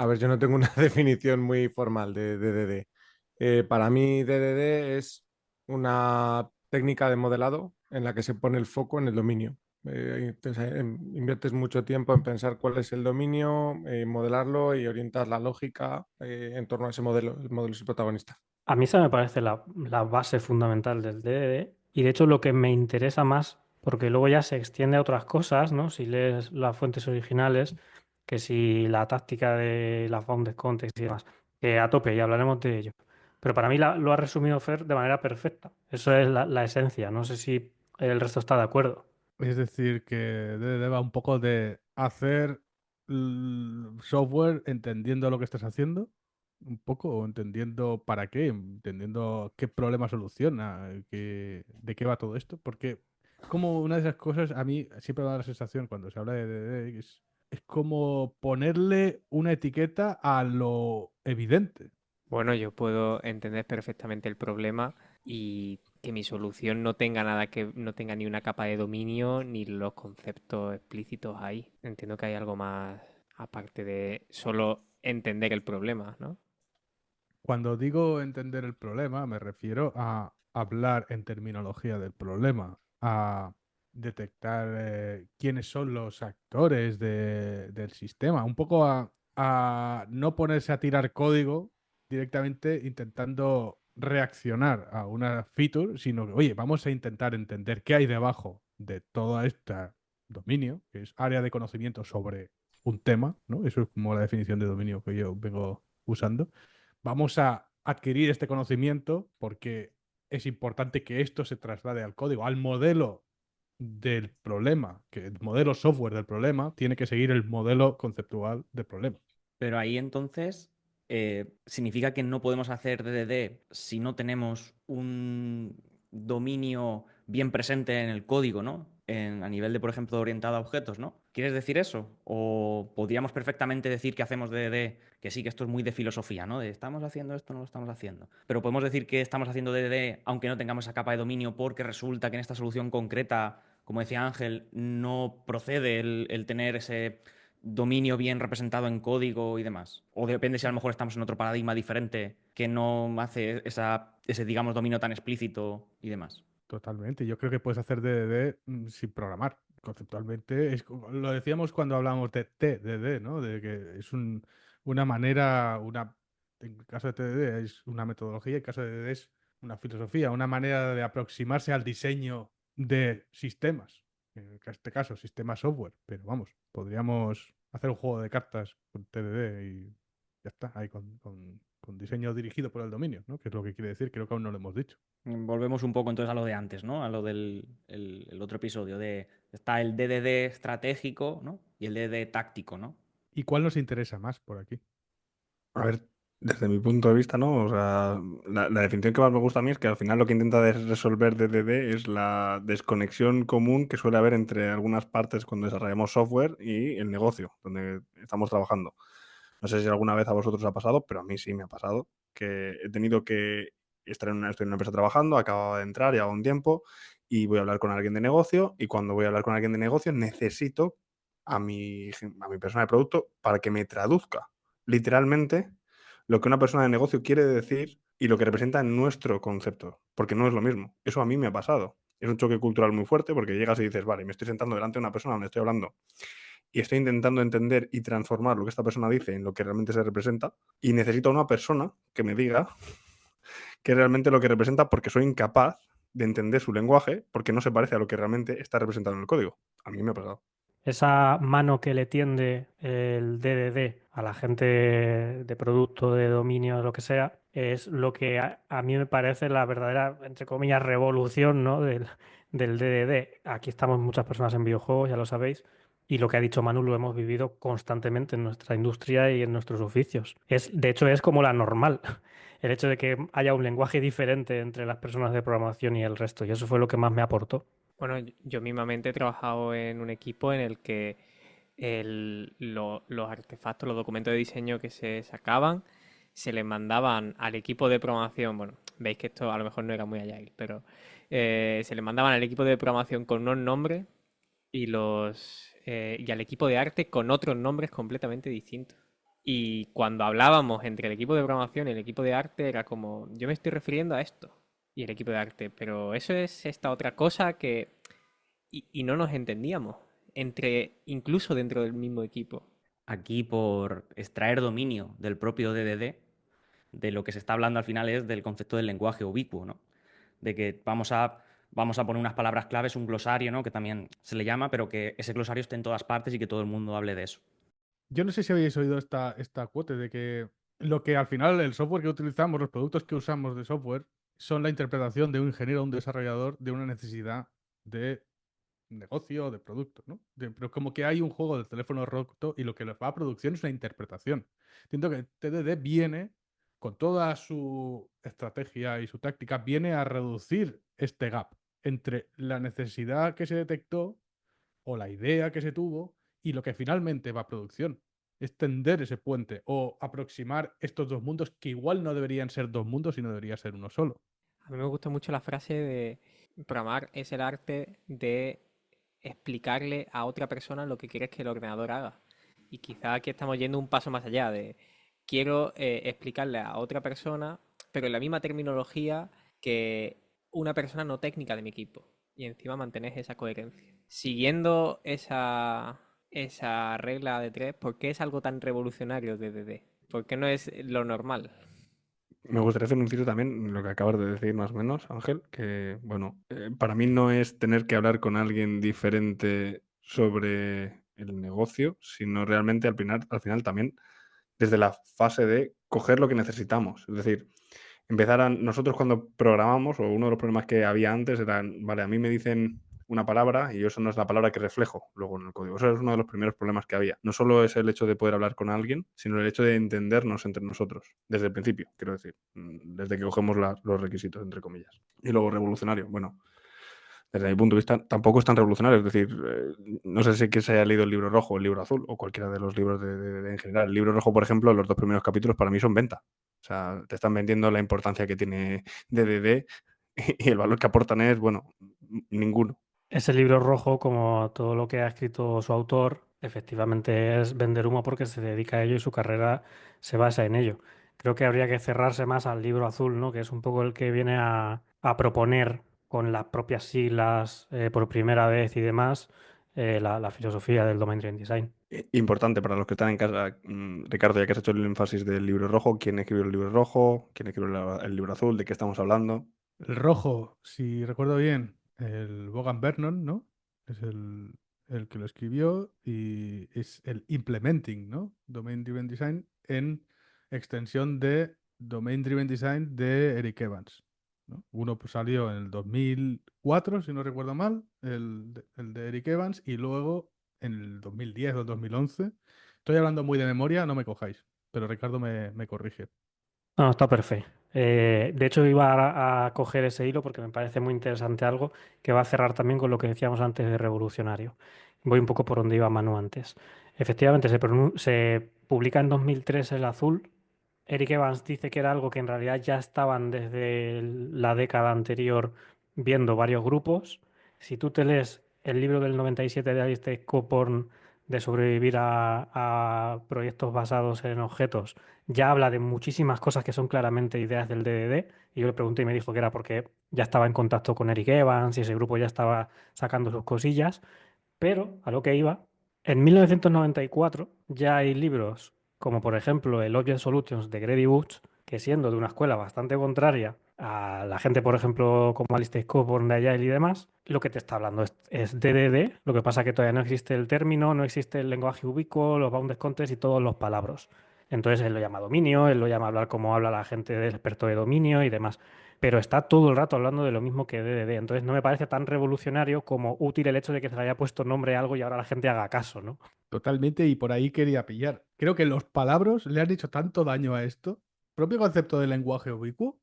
ver, yo no tengo una definición muy formal de DDD. Para mí, DDD es una técnica de modelado en la que se pone el foco en el dominio. Entonces, inviertes mucho tiempo en pensar cuál es el dominio, modelarlo y orientar la lógica en torno a ese modelo. El modelo es el protagonista. A mí esa me parece la base fundamental del DDD y de hecho lo que me interesa más, porque luego ya se extiende a otras cosas, ¿no? Si lees las fuentes originales, que si la táctica de la Founded Context y demás, que a tope, y hablaremos de ello. Pero para mí lo ha resumido Fer de manera perfecta. Eso es la esencia. No sé si el resto está de acuerdo. Es decir, que va un poco de hacer software entendiendo lo que estás haciendo, un poco, o entendiendo para qué, entendiendo qué problema soluciona, de qué va todo esto. Porque como una de esas cosas, a mí siempre me da la sensación cuando se habla de DDD, que es como ponerle una etiqueta a lo evidente. Bueno, yo puedo entender perfectamente el problema y que mi solución no tenga nada que no tenga ni una capa de dominio ni los conceptos explícitos ahí. Entiendo que hay algo más aparte de solo entender el problema, ¿no? Cuando digo entender el problema, me refiero a hablar en terminología del problema, a detectar quiénes son los actores del sistema, un poco a no ponerse a tirar código directamente intentando reaccionar a una feature, sino que, oye, vamos a intentar entender qué hay debajo de todo este dominio, que es área de conocimiento sobre un tema, ¿no? Eso es como la definición de dominio que yo vengo usando. Vamos a adquirir este conocimiento porque es importante que esto se traslade al código, al modelo del problema, que el modelo software del problema tiene que seguir el modelo conceptual del problema. Pero ahí entonces significa que no podemos hacer DDD si no tenemos un dominio bien presente en el código, ¿no? A nivel de, por ejemplo, orientado a objetos, ¿no? ¿Quieres decir eso? ¿O podríamos perfectamente decir que hacemos DDD, que sí que esto es muy de filosofía, ¿no? De estamos haciendo esto, no lo estamos haciendo. Pero podemos decir que estamos haciendo DDD aunque no tengamos esa capa de dominio porque resulta que en esta solución concreta, como decía Ángel, no procede el tener ese dominio bien representado en código y demás. O depende si a lo mejor estamos en otro paradigma diferente que no hace ese, digamos, dominio tan explícito y demás. Totalmente. Yo creo que puedes hacer DDD sin programar. Conceptualmente, lo decíamos cuando hablábamos de TDD, ¿no? De que es una manera, en el caso de TDD es una metodología, en el caso de DDD es una filosofía, una manera de aproximarse al diseño de sistemas. En este caso, sistemas software. Pero vamos, podríamos hacer un juego de cartas con TDD y ya está, ahí con diseño dirigido por el dominio, ¿no? Que es lo que quiere decir, creo que aún no lo hemos dicho. Volvemos un poco entonces a lo de antes, ¿no? A lo del el otro episodio de está el DDD estratégico, ¿no? Y el DDD táctico, ¿no? ¿Y cuál nos interesa más por aquí? A ver, desde mi punto de vista, ¿no? O sea, la definición que más me gusta a mí es que al final lo que intenta resolver DDD es la desconexión común que suele haber entre algunas partes cuando desarrollamos software y el negocio donde estamos trabajando. No sé si alguna vez a vosotros ha pasado, pero a mí sí me ha pasado, que he tenido que estoy en una empresa trabajando, acababa de entrar, lleva un tiempo, y voy a hablar con alguien de negocio, y cuando voy a hablar con alguien de negocio necesito a mi persona de producto para que me traduzca literalmente lo que una persona de negocio quiere decir y lo que representa en nuestro concepto, porque no es lo mismo. Eso a mí me ha pasado. Es un choque cultural muy fuerte porque llegas y dices, vale, me estoy sentando delante de una persona donde estoy hablando y estoy intentando entender y transformar lo que esta persona dice en lo que realmente se representa y necesito a una persona que me diga qué es realmente lo que representa porque soy incapaz de entender su lenguaje porque no se parece a lo que realmente está representado en el código. A mí me ha pasado. Esa mano que le tiende el DDD a la gente de producto, de dominio, lo que sea, es lo que a mí me parece la verdadera, entre comillas, revolución, ¿no? del DDD. Aquí estamos muchas personas en videojuegos, ya lo sabéis, y lo que ha dicho Manu lo hemos vivido constantemente en nuestra industria y en nuestros oficios. De hecho, es como la normal. El hecho de que haya un lenguaje diferente entre las personas de programación y el resto, y eso fue lo que más me aportó. Bueno, yo mismamente he trabajado en un equipo en el que los artefactos, los documentos de diseño que se sacaban, se les mandaban al equipo de programación. Bueno, veis que esto a lo mejor no era muy agile, pero se les mandaban al equipo de programación con unos nombres y al equipo de arte con otros nombres completamente distintos. Y cuando hablábamos entre el equipo de programación y el equipo de arte, era como, yo me estoy refiriendo a esto. Y el equipo de arte, pero eso es esta otra cosa que... Y no nos entendíamos, incluso dentro del mismo equipo. Aquí, por extraer dominio del propio DDD, de lo que se está hablando al final es del concepto del lenguaje ubicuo, ¿no? De que vamos a poner unas palabras claves, un glosario, ¿no? Que también se le llama, pero que ese glosario esté en todas partes y que todo el mundo hable de eso. Yo no sé si habéis oído esta cuote de que lo que al final el software que utilizamos, los productos que usamos de software, son la interpretación de un ingeniero o un desarrollador de una necesidad de negocio o de producto, ¿no? Pero como que hay un juego del teléfono roto y lo que les va a producción es una interpretación. Siento que TDD viene, con toda su estrategia y su táctica, viene a reducir este gap entre la necesidad que se detectó o la idea que se tuvo y lo que finalmente va a producción. Extender ese puente o aproximar estos dos mundos que igual no deberían ser dos mundos, sino debería ser uno solo. A mí me gusta mucho la frase de programar es el arte de explicarle a otra persona lo que quieres que el ordenador haga. Y quizá aquí estamos yendo un paso más allá de quiero explicarle a otra persona, pero en la misma terminología que una persona no técnica de mi equipo. Y encima mantenés esa coherencia. Siguiendo esa regla de tres, ¿por qué es algo tan revolucionario de DD? ¿Por qué no es lo normal? Me gustaría hacer un inciso también en lo que acabas de decir más o menos, Ángel, que bueno, para mí no es tener que hablar con alguien diferente sobre el negocio, sino realmente al final también desde la fase de coger lo que necesitamos. Es decir, nosotros cuando programamos, o uno de los problemas que había antes era, vale, a mí me dicen una palabra y eso no es la palabra que reflejo luego en el código. Eso es uno de los primeros problemas que había. No solo es el hecho de poder hablar con alguien, sino el hecho de entendernos entre nosotros, desde el principio, quiero decir, desde que cogemos los requisitos, entre comillas. Y luego revolucionario, bueno, desde mi punto de vista tampoco es tan revolucionario, es decir, no sé si que se haya leído el libro rojo o el libro azul, o cualquiera de los libros en general. El libro rojo, por ejemplo, los 2 primeros capítulos para mí son venta. O sea, te están vendiendo la importancia que tiene DDD y el valor que aportan es, bueno, ninguno. Ese libro rojo, como todo lo que ha escrito su autor, efectivamente es vender humo porque se dedica a ello y su carrera se basa en ello. Creo que habría que cerrarse más al libro azul, ¿no? Que es un poco el que viene a proponer con las propias siglas por primera vez y demás la filosofía del Domain Driven Design. Importante para los que están en casa, Ricardo, ya que has hecho el énfasis del libro rojo, ¿quién escribió el libro rojo? ¿Quién escribió el libro azul? ¿De qué estamos hablando? El rojo, si recuerdo bien, el Vaughan Vernon, ¿no? Es el que lo escribió y es el implementing, ¿no? Domain Driven Design en extensión de Domain Driven Design de Eric Evans, ¿no? Uno pues, salió en el 2004, si no recuerdo mal, el de Eric Evans, y luego en el 2010 o el 2011. Estoy hablando muy de memoria, no me cojáis, pero Ricardo me corrige. No, está perfecto. De hecho, iba a coger ese hilo porque me parece muy interesante algo que va a cerrar también con lo que decíamos antes de revolucionario. Voy un poco por donde iba Manu antes. Efectivamente, se publica en 2003 el azul. Eric Evans dice que era algo que en realidad ya estaban desde la década anterior viendo varios grupos. Si tú te lees el libro del 97 de Alistair Cockburn de sobrevivir a proyectos basados en objetos, ya habla de muchísimas cosas que son claramente ideas del DDD. Y yo le pregunté y me dijo que era porque ya estaba en contacto con Eric Evans y ese grupo ya estaba sacando sus cosillas. Pero a lo que iba, en 1994 ya hay libros como por ejemplo el Object Solutions de Grady Booch, que siendo de una escuela bastante contraria a la gente, por ejemplo, como Alistair Cockburn de Agile y demás, lo que te está hablando es DDD, lo que pasa que todavía no existe el término, no existe el lenguaje ubicuo, los bounded context y todos los palabras. Entonces él lo llama dominio, él lo llama hablar como habla la gente del experto de dominio y demás. Pero está todo el rato hablando de lo mismo que DDD. Entonces no me parece tan revolucionario como útil el hecho de que se le haya puesto nombre a algo y ahora la gente haga caso, ¿no? Totalmente, y por ahí quería pillar. Creo que los palabras le han hecho tanto daño a esto. Propio concepto del lenguaje ubicuo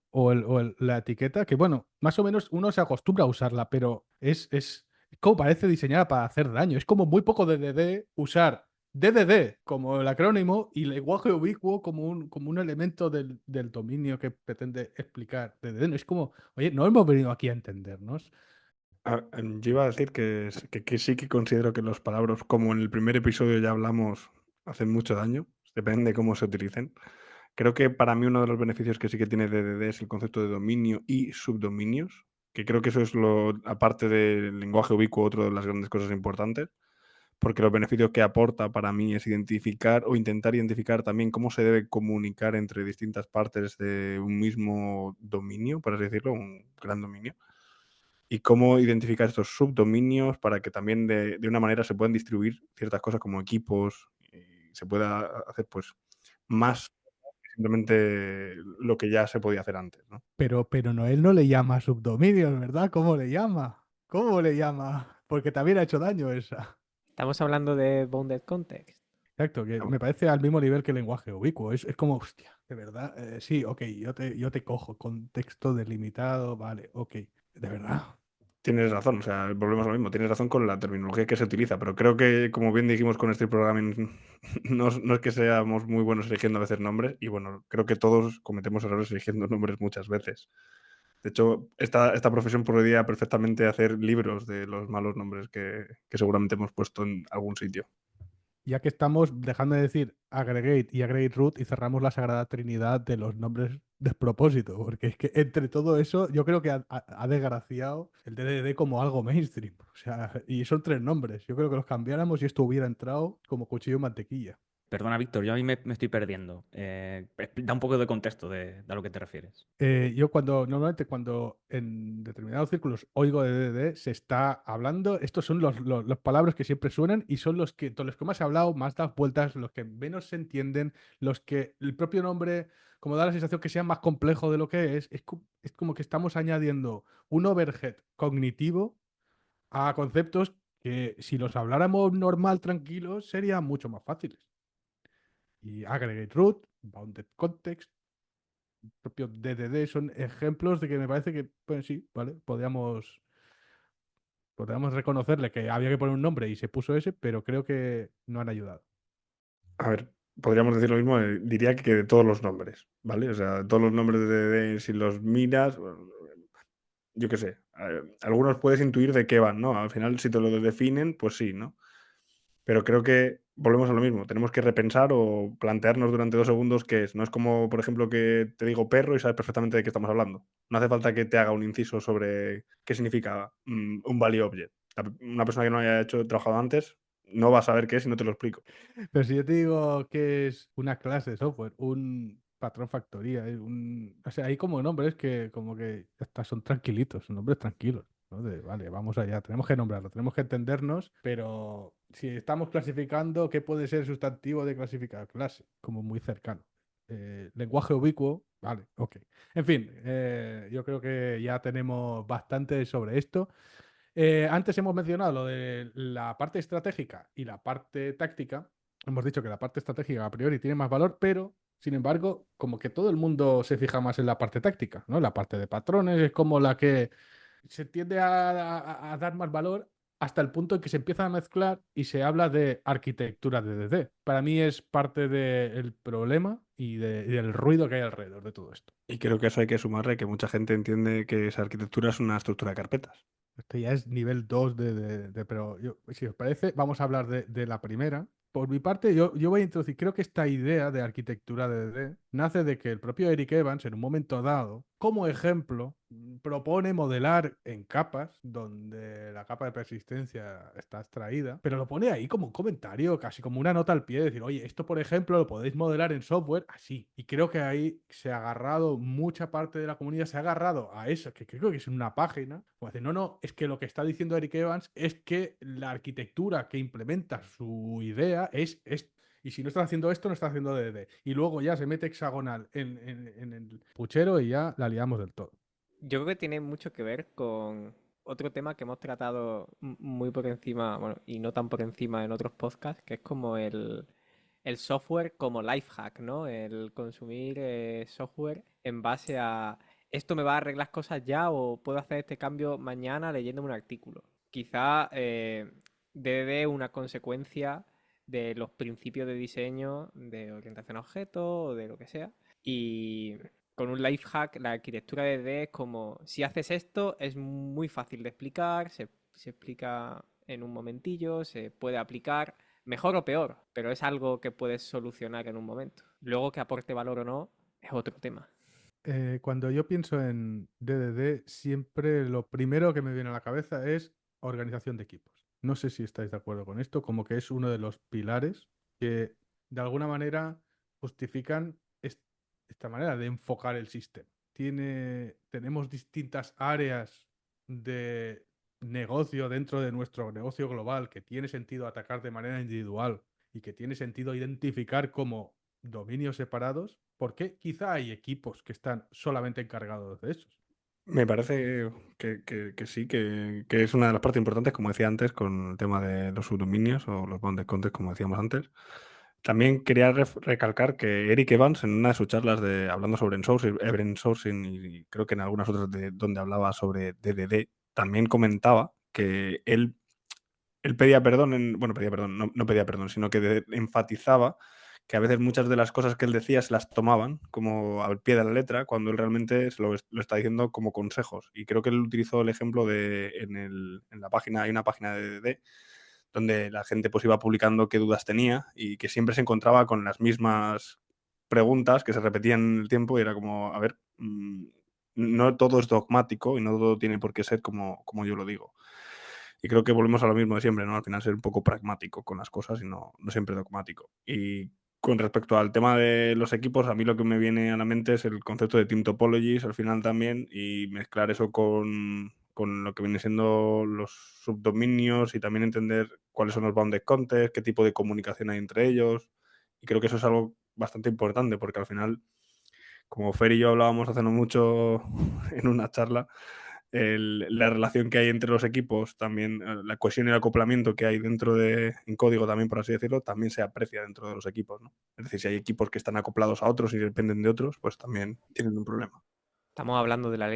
la etiqueta, que bueno, más o menos uno se acostumbra a usarla, pero es como parece diseñada para hacer daño. Es como muy poco DDD usar DDD como el acrónimo y lenguaje ubicuo como un elemento del dominio que pretende explicar DDD. Es como, oye, no hemos venido aquí a entendernos. Yo iba a decir que sí que considero que los palabras, como en el primer episodio ya hablamos, hacen mucho daño. depende de cómo se utilicen. Creo que para mí uno de los beneficios que sí que tiene DDD es el concepto de dominio y subdominios, que creo que eso es aparte del lenguaje ubicuo, otra de las grandes cosas importantes, porque los beneficios que aporta para mí es identificar o intentar identificar también cómo se debe comunicar entre distintas partes de un mismo dominio, por así decirlo, un gran dominio, y cómo identificar estos subdominios para que también de una manera se puedan distribuir ciertas cosas como equipos y se pueda hacer pues más que simplemente lo que ya se podía hacer antes, ¿no? Pero Noel no le llama subdominios, ¿verdad? ¿Cómo le llama? ¿Cómo le llama? Porque también ha hecho daño esa. Estamos hablando de Bounded Context. Exacto, que me parece al mismo nivel que el lenguaje ubicuo. Es como, hostia, de verdad. Sí, ok, yo te cojo. Contexto delimitado, vale, ok. De verdad. Tienes razón, o sea, volvemos a lo mismo, tienes razón con la terminología que se utiliza, pero creo que, como bien dijimos con Street Programming, no es que seamos muy buenos eligiendo a veces nombres, y bueno, creo que todos cometemos errores eligiendo nombres muchas veces. De hecho, esta profesión podría perfectamente hacer libros de los malos nombres que seguramente hemos puesto en algún sitio. Ya que estamos dejando de decir aggregate y aggregate root y cerramos la sagrada trinidad de los nombres despropósito, porque es que entre todo eso yo creo que ha desgraciado el DDD como algo mainstream. O sea, y son 3 nombres. Yo creo que los cambiáramos y esto hubiera entrado como cuchillo en mantequilla. Perdona, Víctor, yo a mí me estoy perdiendo. Da un poco de contexto a lo que te refieres. Yo normalmente cuando en determinados círculos oigo de DDD, se está hablando, estos son los palabras que siempre suenan y son los que más he hablado, más das vueltas, los que menos se entienden, los que el propio nombre, como da la sensación que sea más complejo de lo que es como que estamos añadiendo un overhead cognitivo a conceptos que si los habláramos normal, tranquilos, serían mucho más fáciles. Y aggregate root, bounded context, propio DDD son ejemplos de que me parece que, pues sí, ¿vale? Podríamos reconocerle que había que poner un nombre y se puso ese, pero creo que no han ayudado. A ver, podríamos decir lo mismo, diría que de todos los nombres, ¿vale? O sea, todos los nombres si los miras, yo qué sé, algunos puedes intuir de qué van, ¿no? Al final, si te lo definen, pues sí, ¿no? Pero creo que volvemos a lo mismo, tenemos que repensar o plantearnos durante 2 segundos qué es. No es como, por ejemplo, que te digo perro y sabes perfectamente de qué estamos hablando. No hace falta que te haga un inciso sobre qué significa un value object. Una persona que no haya trabajado antes no va a saber qué es si no te lo explico. Pero si yo te digo que es una clase de software, un patrón factoría, o sea, hay como nombres que como que hasta son tranquilitos, son nombres tranquilos, ¿no? Vale, vamos allá, tenemos que nombrarlo, tenemos que entendernos, pero si estamos clasificando, ¿qué puede ser el sustantivo de clasificar? Clase, como muy cercano. Lenguaje ubicuo, vale, ok. En fin, yo creo que ya tenemos bastante sobre esto. Antes hemos mencionado lo de la parte estratégica y la parte táctica. Hemos dicho que la parte estratégica a priori tiene más valor, pero sin embargo, como que todo el mundo se fija más en la parte táctica, ¿no? La parte de patrones es como la que se tiende a dar más valor hasta el punto en que se empieza a mezclar y se habla de arquitectura DDD. Para mí es parte del problema y del ruido que hay alrededor de todo esto. Y creo que eso hay que sumarle que mucha gente entiende que esa arquitectura es una estructura de carpetas. Este ya es nivel 2 pero si os parece, vamos a hablar de la primera. Por mi parte, yo voy a introducir, creo que esta idea de arquitectura DDD nace de que el propio Eric Evans, en un momento dado, como ejemplo, propone modelar en capas, donde la capa de persistencia está extraída, pero lo pone ahí como un comentario, casi como una nota al pie, de decir, oye, esto por ejemplo lo podéis modelar en software así. Y creo que ahí se ha agarrado, mucha parte de la comunidad se ha agarrado a eso, que creo que es una página, como decir, no, es que lo que está diciendo Eric Evans es que la arquitectura que implementa su idea es y si no estás haciendo esto, no estás haciendo DD. Y luego ya se mete hexagonal en el puchero y ya la liamos del todo. Yo creo que tiene mucho que ver con otro tema que hemos tratado muy por encima, bueno, y no tan por encima en otros podcasts, que es como el software como life hack, ¿no? El consumir software en base a esto me va a arreglar cosas ya o puedo hacer este cambio mañana leyéndome un artículo. Quizá DDD una consecuencia de los principios de diseño, de orientación a objetos o de lo que sea. Y con un life hack, la arquitectura de DDD es como, si haces esto, es muy fácil de explicar, se explica en un momentillo, se puede aplicar, Mejor o peor, pero es algo que puedes solucionar en un momento. Luego que aporte valor o no es otro tema. Cuando yo pienso en DDD, siempre lo primero que me viene a la cabeza es organización de equipos. No sé si estáis de acuerdo con esto, como que es uno de los pilares que de alguna manera justifican esta manera de enfocar el sistema. Tenemos distintas áreas de negocio dentro de nuestro negocio global que tiene sentido atacar de manera individual y que tiene sentido identificar como dominios separados, porque quizá hay equipos que están solamente encargados de esos. Me parece que sí, que es una de las partes importantes, como decía antes, con el tema de los subdominios o los bounded context, como decíamos antes. También quería recalcar que Eric Evans, en una de sus charlas hablando sobre sourcing y creo que en algunas otras donde hablaba sobre DDD, también comentaba que él pedía perdón, pedía perdón, no pedía perdón, sino que enfatizaba que a veces muchas de las cosas que él decía se las tomaban como al pie de la letra, cuando él realmente lo está diciendo como consejos. Y creo que él utilizó el ejemplo en la página, hay una página de DDD, donde la gente pues iba publicando qué dudas tenía y que siempre se encontraba con las mismas preguntas que se repetían en el tiempo y era como, a ver, no todo es dogmático y no todo tiene por qué ser como yo lo digo. Y creo que volvemos a lo mismo de siempre, ¿no? Al final ser un poco pragmático con las cosas y no siempre dogmático. Y con respecto al tema de los equipos, a mí lo que me viene a la mente es el concepto de team topologies al final también y mezclar eso con lo que viene siendo los subdominios y también entender cuáles son los bounded context, qué tipo de comunicación hay entre ellos. Y creo que eso es algo bastante importante porque al final, como Fer y yo hablábamos hace no mucho en una charla, la relación que hay entre los equipos, también la cohesión y el acoplamiento que hay en código también, por así decirlo, también se aprecia dentro de los equipos, ¿no? Es decir, si hay equipos que están acoplados a otros y dependen de otros, pues también tienen un problema. Estamos hablando de la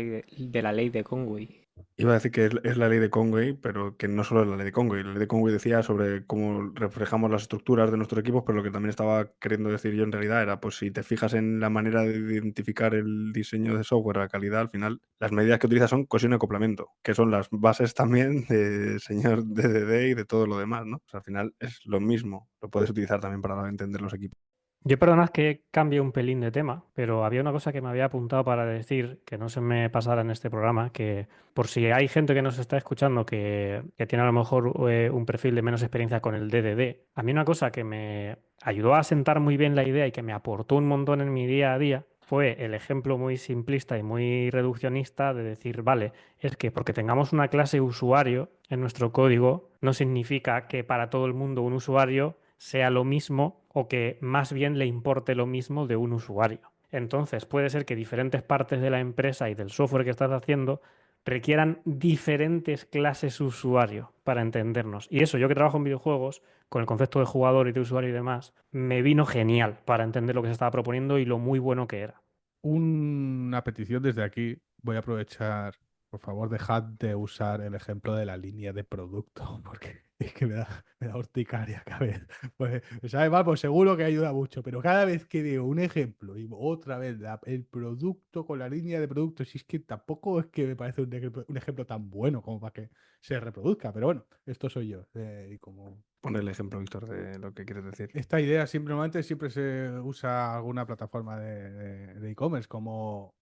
ley de Conway. Iba a decir que es la ley de Conway, pero que no solo es la ley de Conway. La ley de Conway decía sobre cómo reflejamos las estructuras de nuestros equipos, pero lo que también estaba queriendo decir yo en realidad era, pues si te fijas en la manera de identificar el diseño de software, la calidad, al final, las medidas que utiliza son cohesión y acoplamiento, que son las bases también de señor DDD y de todo lo demás, ¿no? O sea, al final es lo mismo. Lo puedes utilizar también para entender los equipos. Yo perdonad que cambie un pelín de tema, pero había una cosa que me había apuntado para decir que no se me pasara en este programa, que por si hay gente que nos está escuchando que tiene a lo mejor un perfil de menos experiencia con el DDD, a mí una cosa que me ayudó a sentar muy bien la idea y que me aportó un montón en mi día a día fue el ejemplo muy simplista y muy reduccionista de decir, vale, es que porque tengamos una clase usuario en nuestro código no significa que para todo el mundo un usuario sea lo mismo o que más bien le importe lo mismo de un usuario. Entonces puede ser que diferentes partes de la empresa y del software que estás haciendo requieran diferentes clases usuario para entendernos. Y eso, yo que trabajo en videojuegos, con el concepto de jugador y de usuario y demás, me vino genial para entender lo que se estaba proponiendo y lo muy bueno que era. Una petición desde aquí. Voy a aprovechar, por favor, dejad de usar el ejemplo de la línea de producto, porque es que me da urticaria cada vez. Pues, ¿sabes? Mal, pues seguro que ayuda mucho, pero cada vez que veo un ejemplo y otra vez el producto con la línea de producto, si es que tampoco es que me parece un ejemplo tan bueno como para que se reproduzca, pero bueno, esto soy yo. Y como Pon el ejemplo, Víctor, de lo que quieres decir. esta idea simplemente siempre se usa alguna plataforma de e-commerce como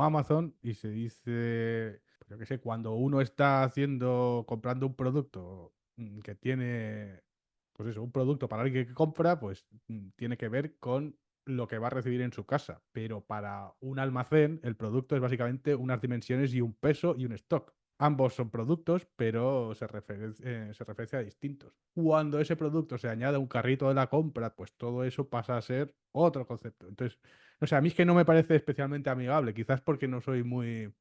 Amazon y se dice, pues yo qué sé, cuando uno está comprando un producto que tiene, pues eso, un producto para alguien que compra, pues tiene que ver con lo que va a recibir en su casa. Pero para un almacén, el producto es básicamente unas dimensiones y un peso y un stock. Ambos son productos, pero se referencia a distintos. Cuando ese producto se añade a un carrito de la compra, pues todo eso pasa a ser otro concepto. Entonces, no sé, a mí es que no me parece especialmente amigable, quizás porque no soy muy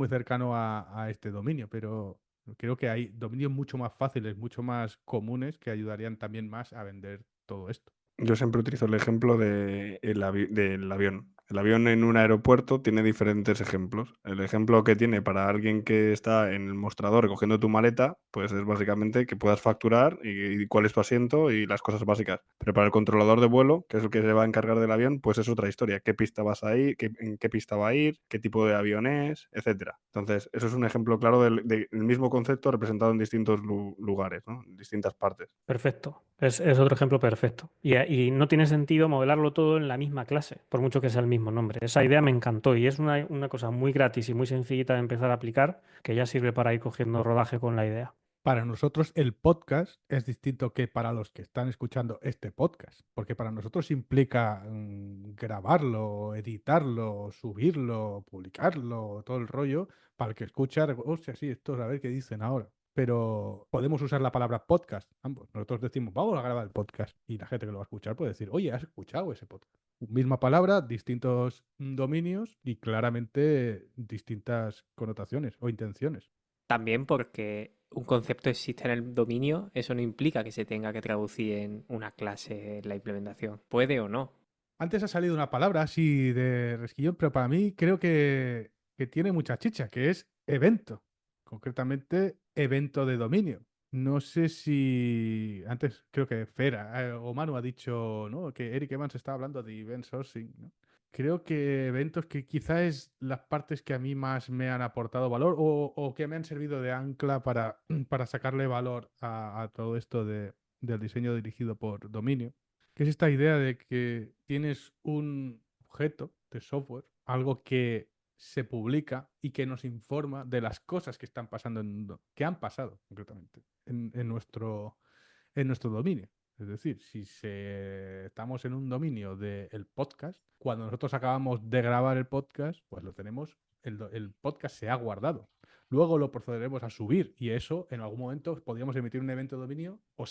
cercano a este dominio, pero creo que hay dominios mucho más fáciles, mucho más comunes que ayudarían también más a vender todo esto. Yo siempre utilizo el ejemplo del avión. El avión en un aeropuerto tiene diferentes ejemplos. El ejemplo que tiene para alguien que está en el mostrador recogiendo tu maleta, pues es básicamente que puedas facturar y cuál es tu asiento y las cosas básicas. Pero para el controlador de vuelo, que es el que se va a encargar del avión, pues es otra historia. ¿Qué pista vas a ir? ¿En qué pista va a ir? ¿Qué tipo de avión es? Etcétera. Entonces, eso es un ejemplo claro del mismo concepto representado en distintos lugares, ¿no? En distintas partes. Perfecto. Es otro ejemplo perfecto. Y no tiene sentido modelarlo todo en la misma clase, por mucho que sea el mismo nombre. Esa idea me encantó y es una cosa muy gratis y muy sencillita de empezar a aplicar, que ya sirve para ir cogiendo rodaje con la idea. Para nosotros el podcast es distinto que para los que están escuchando este podcast, porque para nosotros implica grabarlo, editarlo, subirlo, publicarlo, todo el rollo, para el que escucha, hostia, sí, esto a ver qué dicen ahora. Pero podemos usar la palabra podcast, ambos. Nosotros decimos, vamos a grabar el podcast. Y la gente que lo va a escuchar puede decir, oye, ¿has escuchado ese podcast? Misma palabra, distintos dominios y claramente distintas connotaciones o intenciones. También porque un concepto existe en el dominio, eso no implica que se tenga que traducir en una clase en la implementación. Puede o no. Antes ha salido una palabra así de resquillón, pero para mí creo que tiene mucha chicha, que es evento. Concretamente, evento de dominio. No sé si antes creo que Fera o Manu ha dicho, ¿no?, que Eric Evans estaba hablando de event sourcing, ¿no? Creo que eventos que quizá es las partes que a mí más me han aportado valor o que me han servido de ancla para sacarle valor a todo esto del diseño dirigido por dominio, que es esta idea de que tienes un objeto de software, algo que se publica y que nos informa de las cosas que están pasando que han pasado concretamente en nuestro dominio. Es decir, si estamos en un dominio del podcast, cuando nosotros acabamos de grabar el podcast, pues lo tenemos, el podcast se ha guardado. Luego lo procederemos a subir y eso en algún momento podríamos emitir un evento de dominio o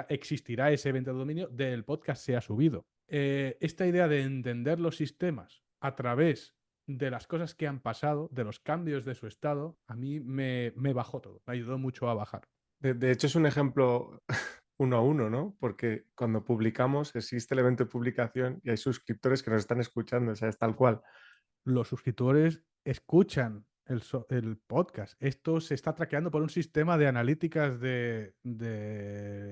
existirá ese evento de dominio del podcast se ha subido. Esta idea de entender los sistemas a través de las cosas que han pasado, de los cambios de su estado, a mí me bajó todo, me ayudó mucho a bajar. De hecho, es un ejemplo 1 a 1, ¿no? Porque cuando publicamos existe el evento de publicación y hay suscriptores que nos están escuchando, o sea, es tal cual. Los suscriptores escuchan el podcast. Esto se está traqueando por un sistema de analíticas de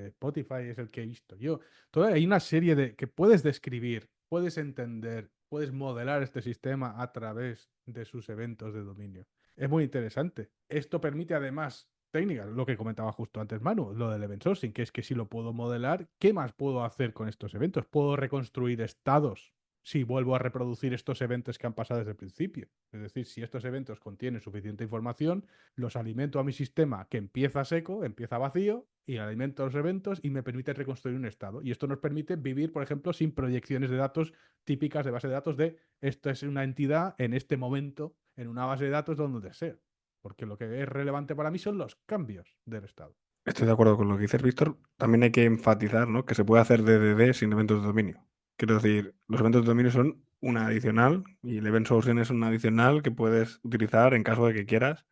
Spotify, es el que he visto yo. Hay una serie de que puedes describir, puedes entender, puedes modelar este sistema a través de sus eventos de dominio. Es muy interesante. Esto permite además técnicas, lo que comentaba justo antes Manu, lo del event sourcing, que es que si lo puedo modelar, ¿qué más puedo hacer con estos eventos? Puedo reconstruir estados si vuelvo a reproducir estos eventos que han pasado desde el principio. Es decir, si estos eventos contienen suficiente información, los alimento a mi sistema que empieza seco, empieza vacío, y alimento los eventos y me permite reconstruir un estado. Y esto nos permite vivir, por ejemplo, sin proyecciones de datos típicas de base de datos de esto es una entidad en este momento en una base de datos donde sea. Porque lo que es relevante para mí son los cambios del estado. Estoy de acuerdo con lo que dices, Víctor. También hay que enfatizar, ¿no?, que se puede hacer DDD sin eventos de dominio. Quiero decir, los eventos de dominio son una adicional y el event sourcing es una adicional que puedes utilizar en caso de que quieras,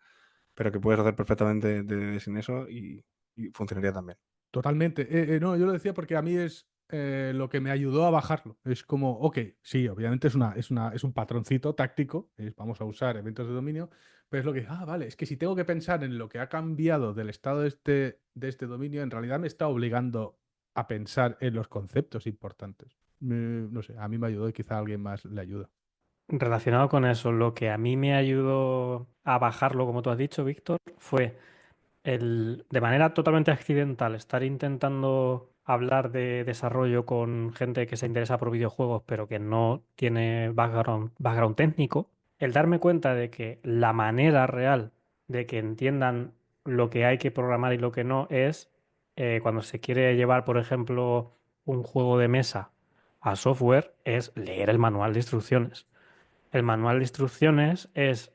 pero que puedes hacer perfectamente DDD sin eso y funcionaría también. Totalmente. No, yo lo decía porque a mí es lo que me ayudó a bajarlo. Es como, ok, sí, obviamente es un patroncito táctico, vamos a usar eventos de dominio, pero es lo que, vale, es que si tengo que pensar en lo que ha cambiado del estado de este dominio, en realidad me está obligando a pensar en los conceptos importantes. No sé, a mí me ayudó y quizá a alguien más le ayuda. Relacionado con eso, lo que a mí me ayudó a bajarlo, como tú has dicho, Víctor, fue de manera totalmente accidental estar intentando hablar de desarrollo con gente que se interesa por videojuegos, pero que no tiene background técnico, el darme cuenta de que la manera real de que entiendan lo que hay que programar y lo que no es cuando se quiere llevar, por ejemplo, un juego de mesa a software, es leer el manual de instrucciones. El manual de instrucciones es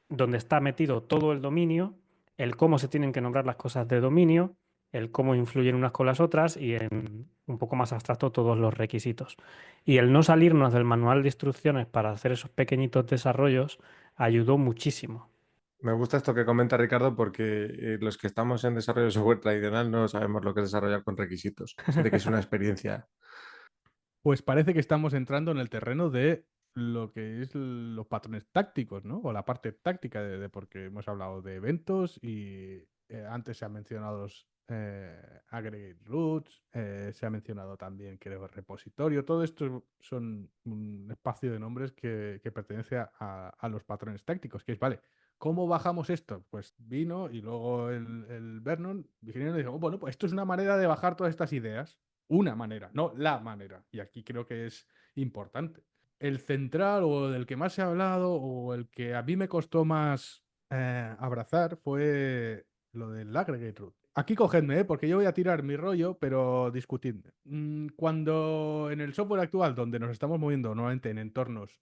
donde está metido todo el dominio, el cómo se tienen que nombrar las cosas de dominio, el cómo influyen unas con las otras y en un poco más abstracto todos los requisitos. Y el no salirnos del manual de instrucciones para hacer esos pequeñitos desarrollos ayudó muchísimo. Me gusta esto que comenta Ricardo porque los que estamos en desarrollo de software tradicional no sabemos lo que es desarrollar con requisitos. Siente que es una experiencia. Pues parece que estamos entrando en el terreno de lo que es los patrones tácticos, ¿no? O la parte táctica porque hemos hablado de eventos y antes se han mencionado los aggregate roots, se ha mencionado también, creo, repositorio. Todo esto son un espacio de nombres que pertenece a los patrones tácticos, que es, vale, ¿cómo bajamos esto? Pues vino y luego el Vernon vinieron y dijo, "Oh, bueno, pues esto es una manera de bajar todas estas ideas. Una manera, no la manera. Y aquí creo que es importante. El central o del que más se ha hablado o el que a mí me costó más abrazar fue lo del aggregate root. Aquí cogedme, porque yo voy a tirar mi rollo, pero discutidme. Cuando en el software actual, donde nos estamos moviendo normalmente en entornos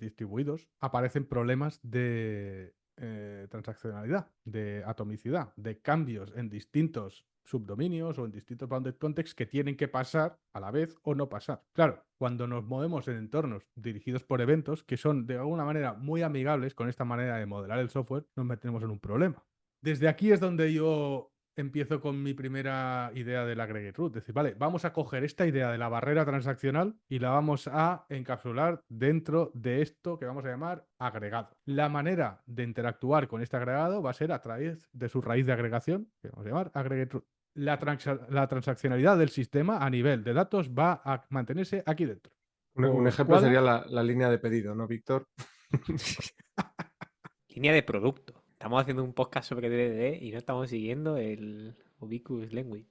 distribuidos, aparecen problemas de transaccionalidad, de atomicidad, de cambios en distintos subdominios o en distintos bounded contexts que tienen que pasar a la vez o no pasar. Claro, cuando nos movemos en entornos dirigidos por eventos, que son de alguna manera muy amigables con esta manera de modelar el software, nos metemos en un problema. Desde aquí es donde yo empiezo con mi primera idea del aggregate root. Es decir, vale, vamos a coger esta idea de la barrera transaccional y la vamos a encapsular dentro de esto que vamos a llamar agregado. La manera de interactuar con este agregado va a ser a través de su raíz de agregación, que vamos a llamar aggregate root. La transaccionalidad del sistema a nivel de datos va a mantenerse aquí dentro. Un ¿Os ejemplo cuadra? sería la línea de pedido, ¿no, Víctor? Línea de producto. Estamos haciendo un podcast sobre DDD y no estamos siguiendo el Ubiquitous Language.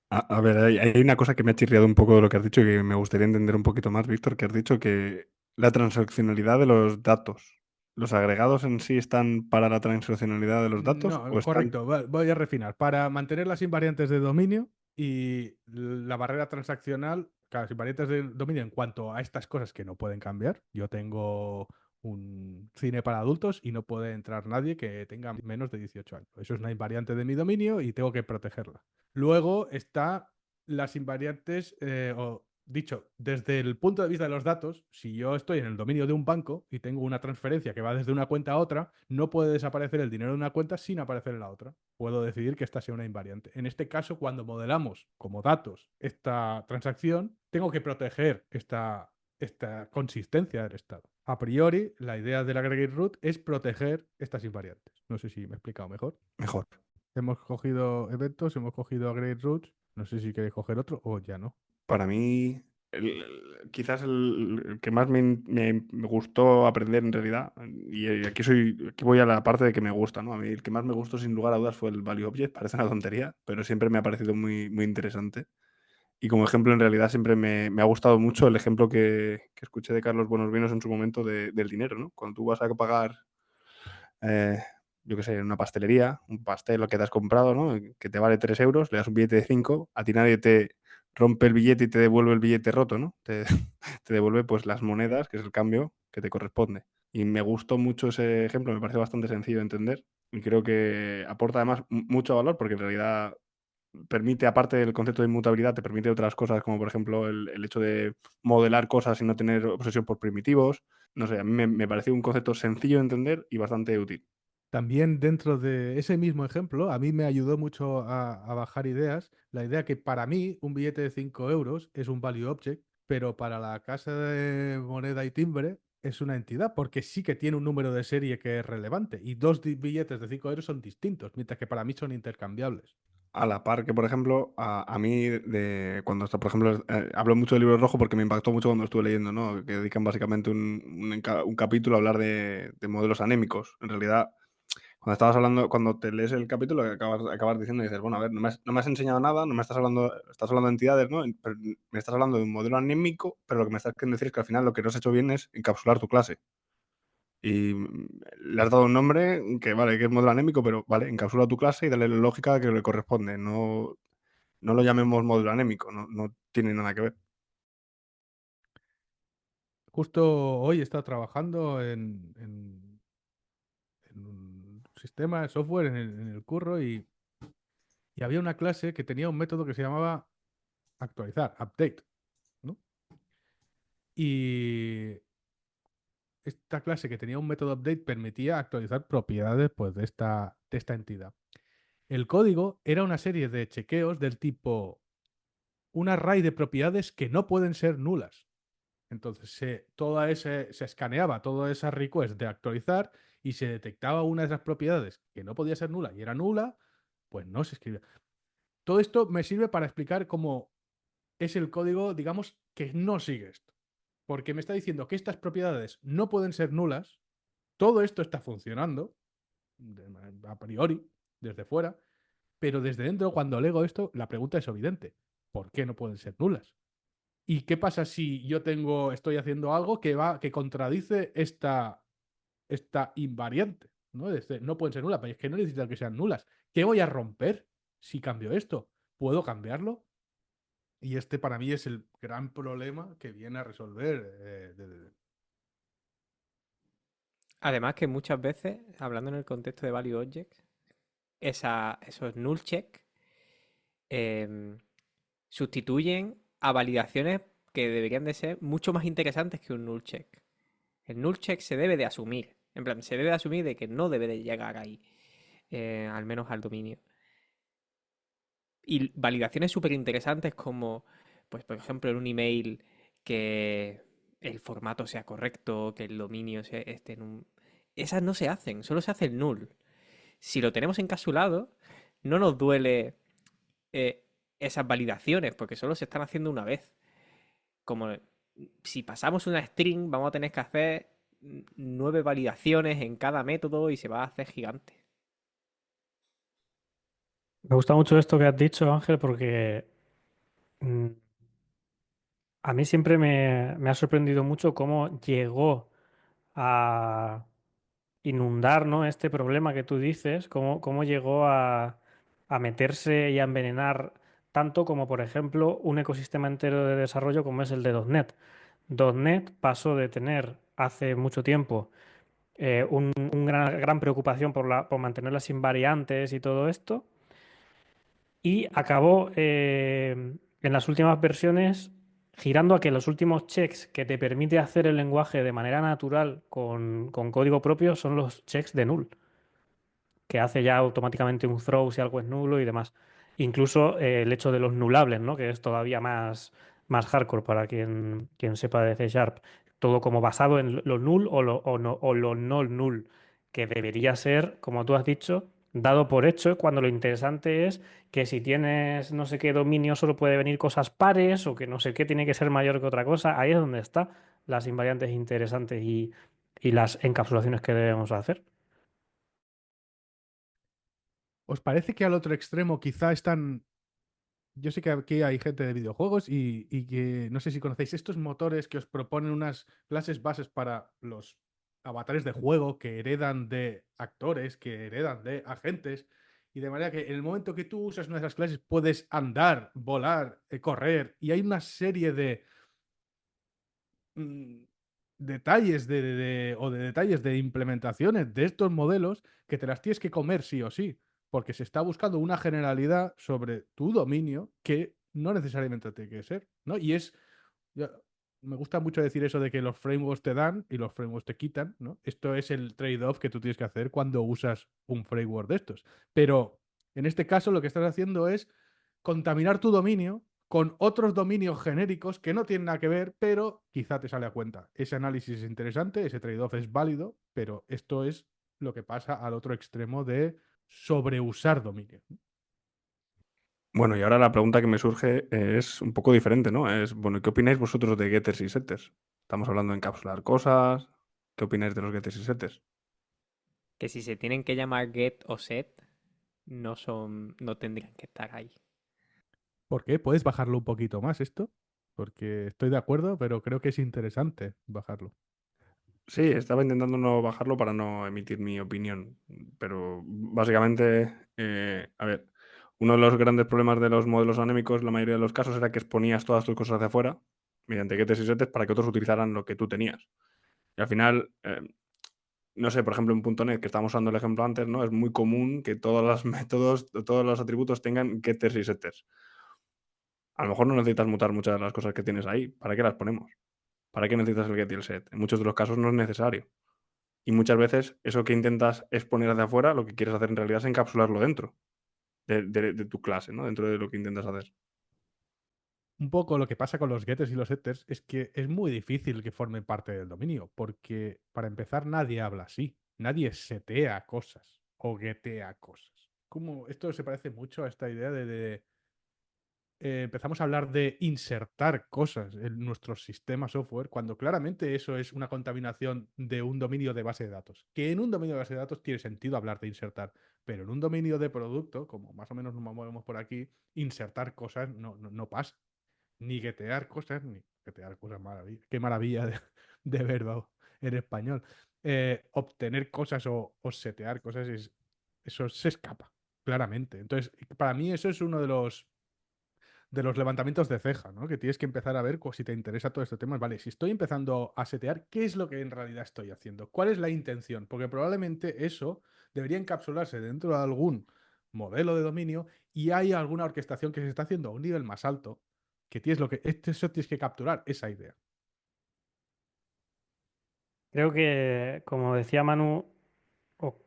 A ver, hay una cosa que me ha chirriado un poco de lo que has dicho y que me gustaría entender un poquito más, Víctor, que has dicho que la transaccionalidad de los datos, ¿los agregados en sí están para la transaccionalidad de los datos o No, están... correcto. Voy a refinar. Para mantener las invariantes de dominio y la barrera transaccional, claro, las invariantes de dominio en cuanto a estas cosas que no pueden cambiar. Yo tengo un cine para adultos y no puede entrar nadie que tenga menos de 18 años. Eso es una invariante de mi dominio y tengo que protegerla. Luego está las invariantes, o dicho, desde el punto de vista de los datos, si yo estoy en el dominio de un banco y tengo una transferencia que va desde una cuenta a otra, no puede desaparecer el dinero de una cuenta sin aparecer en la otra. Puedo decidir que esta sea una invariante. En este caso, cuando modelamos como datos esta transacción, tengo que proteger esta consistencia del estado. A priori, la idea del aggregate root es proteger estas invariantes. No sé si me he explicado mejor. Mejor. Hemos cogido eventos, hemos cogido aggregate roots. No sé si queréis coger otro o ya no. Para mí, quizás el que más me gustó aprender en realidad, y aquí voy a la parte de que me gusta, ¿no? A mí el que más me gustó sin lugar a dudas fue el Value Object, parece una tontería, pero siempre me ha parecido muy, muy interesante. Y como ejemplo, en realidad siempre me ha gustado mucho el ejemplo que escuché de Carlos Buenosvinos en su momento del dinero, ¿no? Cuando tú vas a pagar, yo qué sé, en una pastelería, un pastel lo que te has comprado, ¿no? Que te vale 3 euros, le das un billete de 5, a ti nadie te rompe el billete y te devuelve el billete roto, ¿no? Te devuelve pues las monedas, que es el cambio que te corresponde. Y me gustó mucho ese ejemplo, me parece bastante sencillo de entender y creo que aporta además mucho valor porque en realidad permite, aparte del concepto de inmutabilidad, te permite otras cosas como por ejemplo el hecho de modelar cosas y no tener obsesión por primitivos. No sé, a mí me pareció un concepto sencillo de entender y bastante útil. También dentro de ese mismo ejemplo, a mí me ayudó mucho a bajar ideas, la idea que para mí un billete de 5 euros es un value object, pero para la casa de moneda y timbre es una entidad, porque sí que tiene un número de serie que es relevante y dos billetes de 5 euros son distintos, mientras que para mí son intercambiables. A la par que, por ejemplo, a mí, cuando está, por ejemplo, hablo mucho del libro rojo porque me impactó mucho cuando estuve leyendo, ¿no? Que dedican básicamente un capítulo a hablar de modelos anémicos. En realidad, cuando te lees el capítulo, acabas diciendo y dices, bueno, a ver, no me has enseñado nada, no me estás hablando de entidades, ¿no? Pero me estás hablando de un modelo anémico, pero lo que me estás queriendo decir es que al final lo que no has hecho bien es encapsular tu clase. Y le has dado un nombre que, vale, que es modelo anémico, pero, vale, encapsula tu clase y dale la lógica que le corresponde. No lo llamemos modelo anémico, no tiene nada que ver. Justo hoy he estado trabajando en un sistema de software en el curro y había una clase que tenía un método que se llamaba actualizar, update, ¿no? Y esta clase que tenía un método update permitía actualizar propiedades pues, de esta entidad. El código era una serie de chequeos del tipo un array de propiedades que no pueden ser nulas. Entonces se escaneaba toda esa request de actualizar y se detectaba una de esas propiedades que no podía ser nula y era nula, pues no se escribía. Todo esto me sirve para explicar cómo es el código, digamos, que no sigue esto. Porque me está diciendo que estas propiedades no pueden ser nulas, todo esto está funcionando, a priori, desde fuera, pero desde dentro, cuando leo esto, la pregunta es evidente. ¿Por qué no pueden ser nulas? ¿Y qué pasa si yo estoy haciendo algo que contradice esta invariante? ¿No? No pueden ser nulas, pero es que no necesitan que sean nulas. ¿Qué voy a romper si cambio esto? ¿Puedo cambiarlo? Y este para mí es el gran problema que viene a resolver DDD. Además que muchas veces, hablando en el contexto de Value Objects, esos null check em, sustituyen a validaciones que deberían de ser mucho más interesantes que un null check. El null check se debe de asumir. En plan, se debe de asumir de que no debe de llegar ahí. Al menos al dominio. Y validaciones súper interesantes como, pues por ejemplo, en un email que el formato sea correcto, que el dominio esté en un... Esas no se hacen, solo se hace el null. Si lo tenemos encapsulado, no nos duele esas validaciones, porque solo se están haciendo una vez. Como si pasamos una string, vamos a tener que hacer 9 validaciones en cada método y se va a hacer gigante. Me gusta mucho esto que has dicho, Ángel, porque mm, a mí siempre me ha sorprendido mucho cómo llegó a inundar, ¿no? Este problema que tú dices, cómo llegó a meterse y a envenenar tanto como, por ejemplo, un ecosistema entero de desarrollo como es el de .NET. .NET pasó de tener hace mucho tiempo una gran preocupación por mantener las invariantes y todo esto, y acabó en las últimas versiones girando a que los últimos checks que te permite hacer el lenguaje de manera natural con código propio son los checks de null, que hace ya automáticamente un throw si algo es nulo y demás. Incluso el hecho de los nullables, ¿no? Que es todavía más hardcore para quien sepa de C Sharp. Todo como basado en lo null o lo no null, que debería ser, como tú has dicho, dado por hecho, cuando lo interesante es que si tienes no sé qué dominio solo puede venir cosas pares o que no sé qué tiene que ser mayor que otra cosa. Ahí es donde están las invariantes interesantes y las encapsulaciones que debemos hacer. ¿Os parece que al otro extremo quizá están... Yo sé que aquí hay gente de videojuegos y que no sé si conocéis estos motores que os proponen unas clases bases para los avatares de juego que heredan de actores, que heredan de agentes, y de manera que en el momento que tú usas una de esas clases puedes andar, volar, correr, y hay una serie de mm, detalles o de detalles de implementaciones de estos modelos que te las tienes que comer sí o sí, porque se está buscando una generalidad sobre tu dominio que no necesariamente tiene que ser, ¿no? Y ya- me gusta mucho decir eso de que los frameworks te dan y los frameworks te quitan, ¿no? Esto es el trade-off que tú tienes que hacer cuando usas un framework de estos. Pero en este caso lo que estás haciendo es contaminar tu dominio con otros dominios genéricos que no tienen nada que ver, pero quizá te sale a cuenta. Ese análisis es interesante, ese trade-off es válido, pero esto es lo que pasa al otro extremo de sobreusar dominio. Bueno, y ahora la pregunta que me surge es un poco diferente, ¿no? Es, bueno, ¿qué opináis vosotros de getters y setters? Estamos hablando de encapsular cosas. ¿Qué opináis de los getters y setters? Que si se tienen que llamar get o set, no tendrían que estar ahí. ¿Por qué? ¿Puedes bajarlo un poquito más esto? Porque estoy de acuerdo, pero creo que es interesante bajarlo. Sí, estaba intentando no bajarlo para no emitir mi opinión, pero básicamente, a ver, uno de los grandes problemas de los modelos anémicos, en la mayoría de los casos, era que exponías todas tus cosas hacia afuera mediante getters y setters para que otros utilizaran lo que tú tenías. Y al final, no sé, por ejemplo, en .NET, que estábamos usando el ejemplo antes, ¿no? Es muy común que todos los métodos, todos los atributos tengan getters y setters. A lo mejor no necesitas mutar muchas de las cosas que tienes ahí. ¿Para qué las ponemos? ¿Para qué necesitas el get y el set? En muchos de los casos no es necesario. Y muchas veces eso que intentas exponer hacia afuera, lo que quieres hacer en realidad es encapsularlo dentro de tu clase, ¿no? Dentro de lo que intentas hacer. un poco lo que pasa con los getters y los setters es que es muy difícil que formen parte del dominio, porque para empezar nadie habla así, nadie setea cosas o gettea cosas. Como esto se parece mucho a esta idea de empezamos a hablar de insertar cosas en nuestro sistema software, cuando claramente eso es una contaminación de un dominio de base de datos. Que en un dominio de base de datos tiene sentido hablar de insertar, pero en un dominio de producto, como más o menos nos movemos por aquí, insertar cosas no pasa. Ni getear cosas, ni getear cosas, maravilla. Qué maravilla de verbo en español. Obtener cosas o setear cosas, eso se escapa, claramente. Entonces, para mí eso es uno de los levantamientos de ceja, ¿no? Que tienes que empezar a ver si te interesa todo este tema. Vale, si estoy empezando a setear, ¿qué es lo que en realidad estoy haciendo? ¿Cuál es la intención? Porque probablemente eso debería encapsularse dentro de algún modelo de dominio y hay alguna orquestación que se está haciendo a un nivel más alto que tienes eso tienes que capturar esa idea. Creo que, como decía Manu, o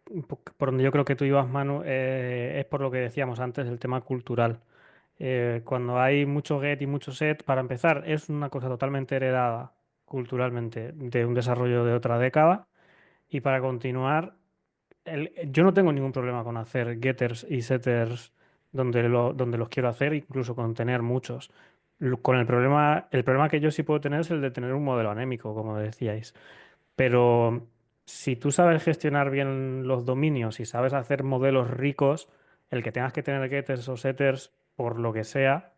por donde yo creo que tú ibas, Manu, es por lo que decíamos antes, el tema cultural. Cuando hay mucho get y mucho set, para empezar, es una cosa totalmente heredada culturalmente de un desarrollo de otra década. Y para continuar, yo no tengo ningún problema con hacer getters y setters donde los quiero hacer, incluso con tener muchos. Con el problema que yo sí puedo tener es el de tener un modelo anémico, como decíais. Pero si tú sabes gestionar bien los dominios y sabes hacer modelos ricos, el que tengas que tener getters o setters por lo que sea,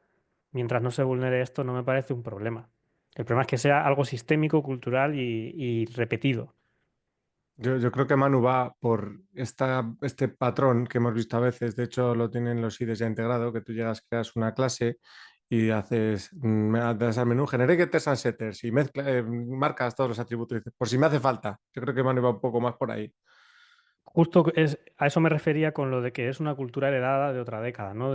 mientras no se vulnere esto, no me parece un problema. El problema es que sea algo sistémico, cultural y repetido. Yo creo que Manu va por este patrón que hemos visto a veces, de hecho lo tienen los IDEs ya integrado, que tú llegas, creas una clase y das al menú generate getters and setters y marcas todos los atributos y dices, por si me hace falta. Yo creo que Manu va un poco más por ahí. Justo a eso me refería con lo de que es una cultura heredada de otra década, ¿no?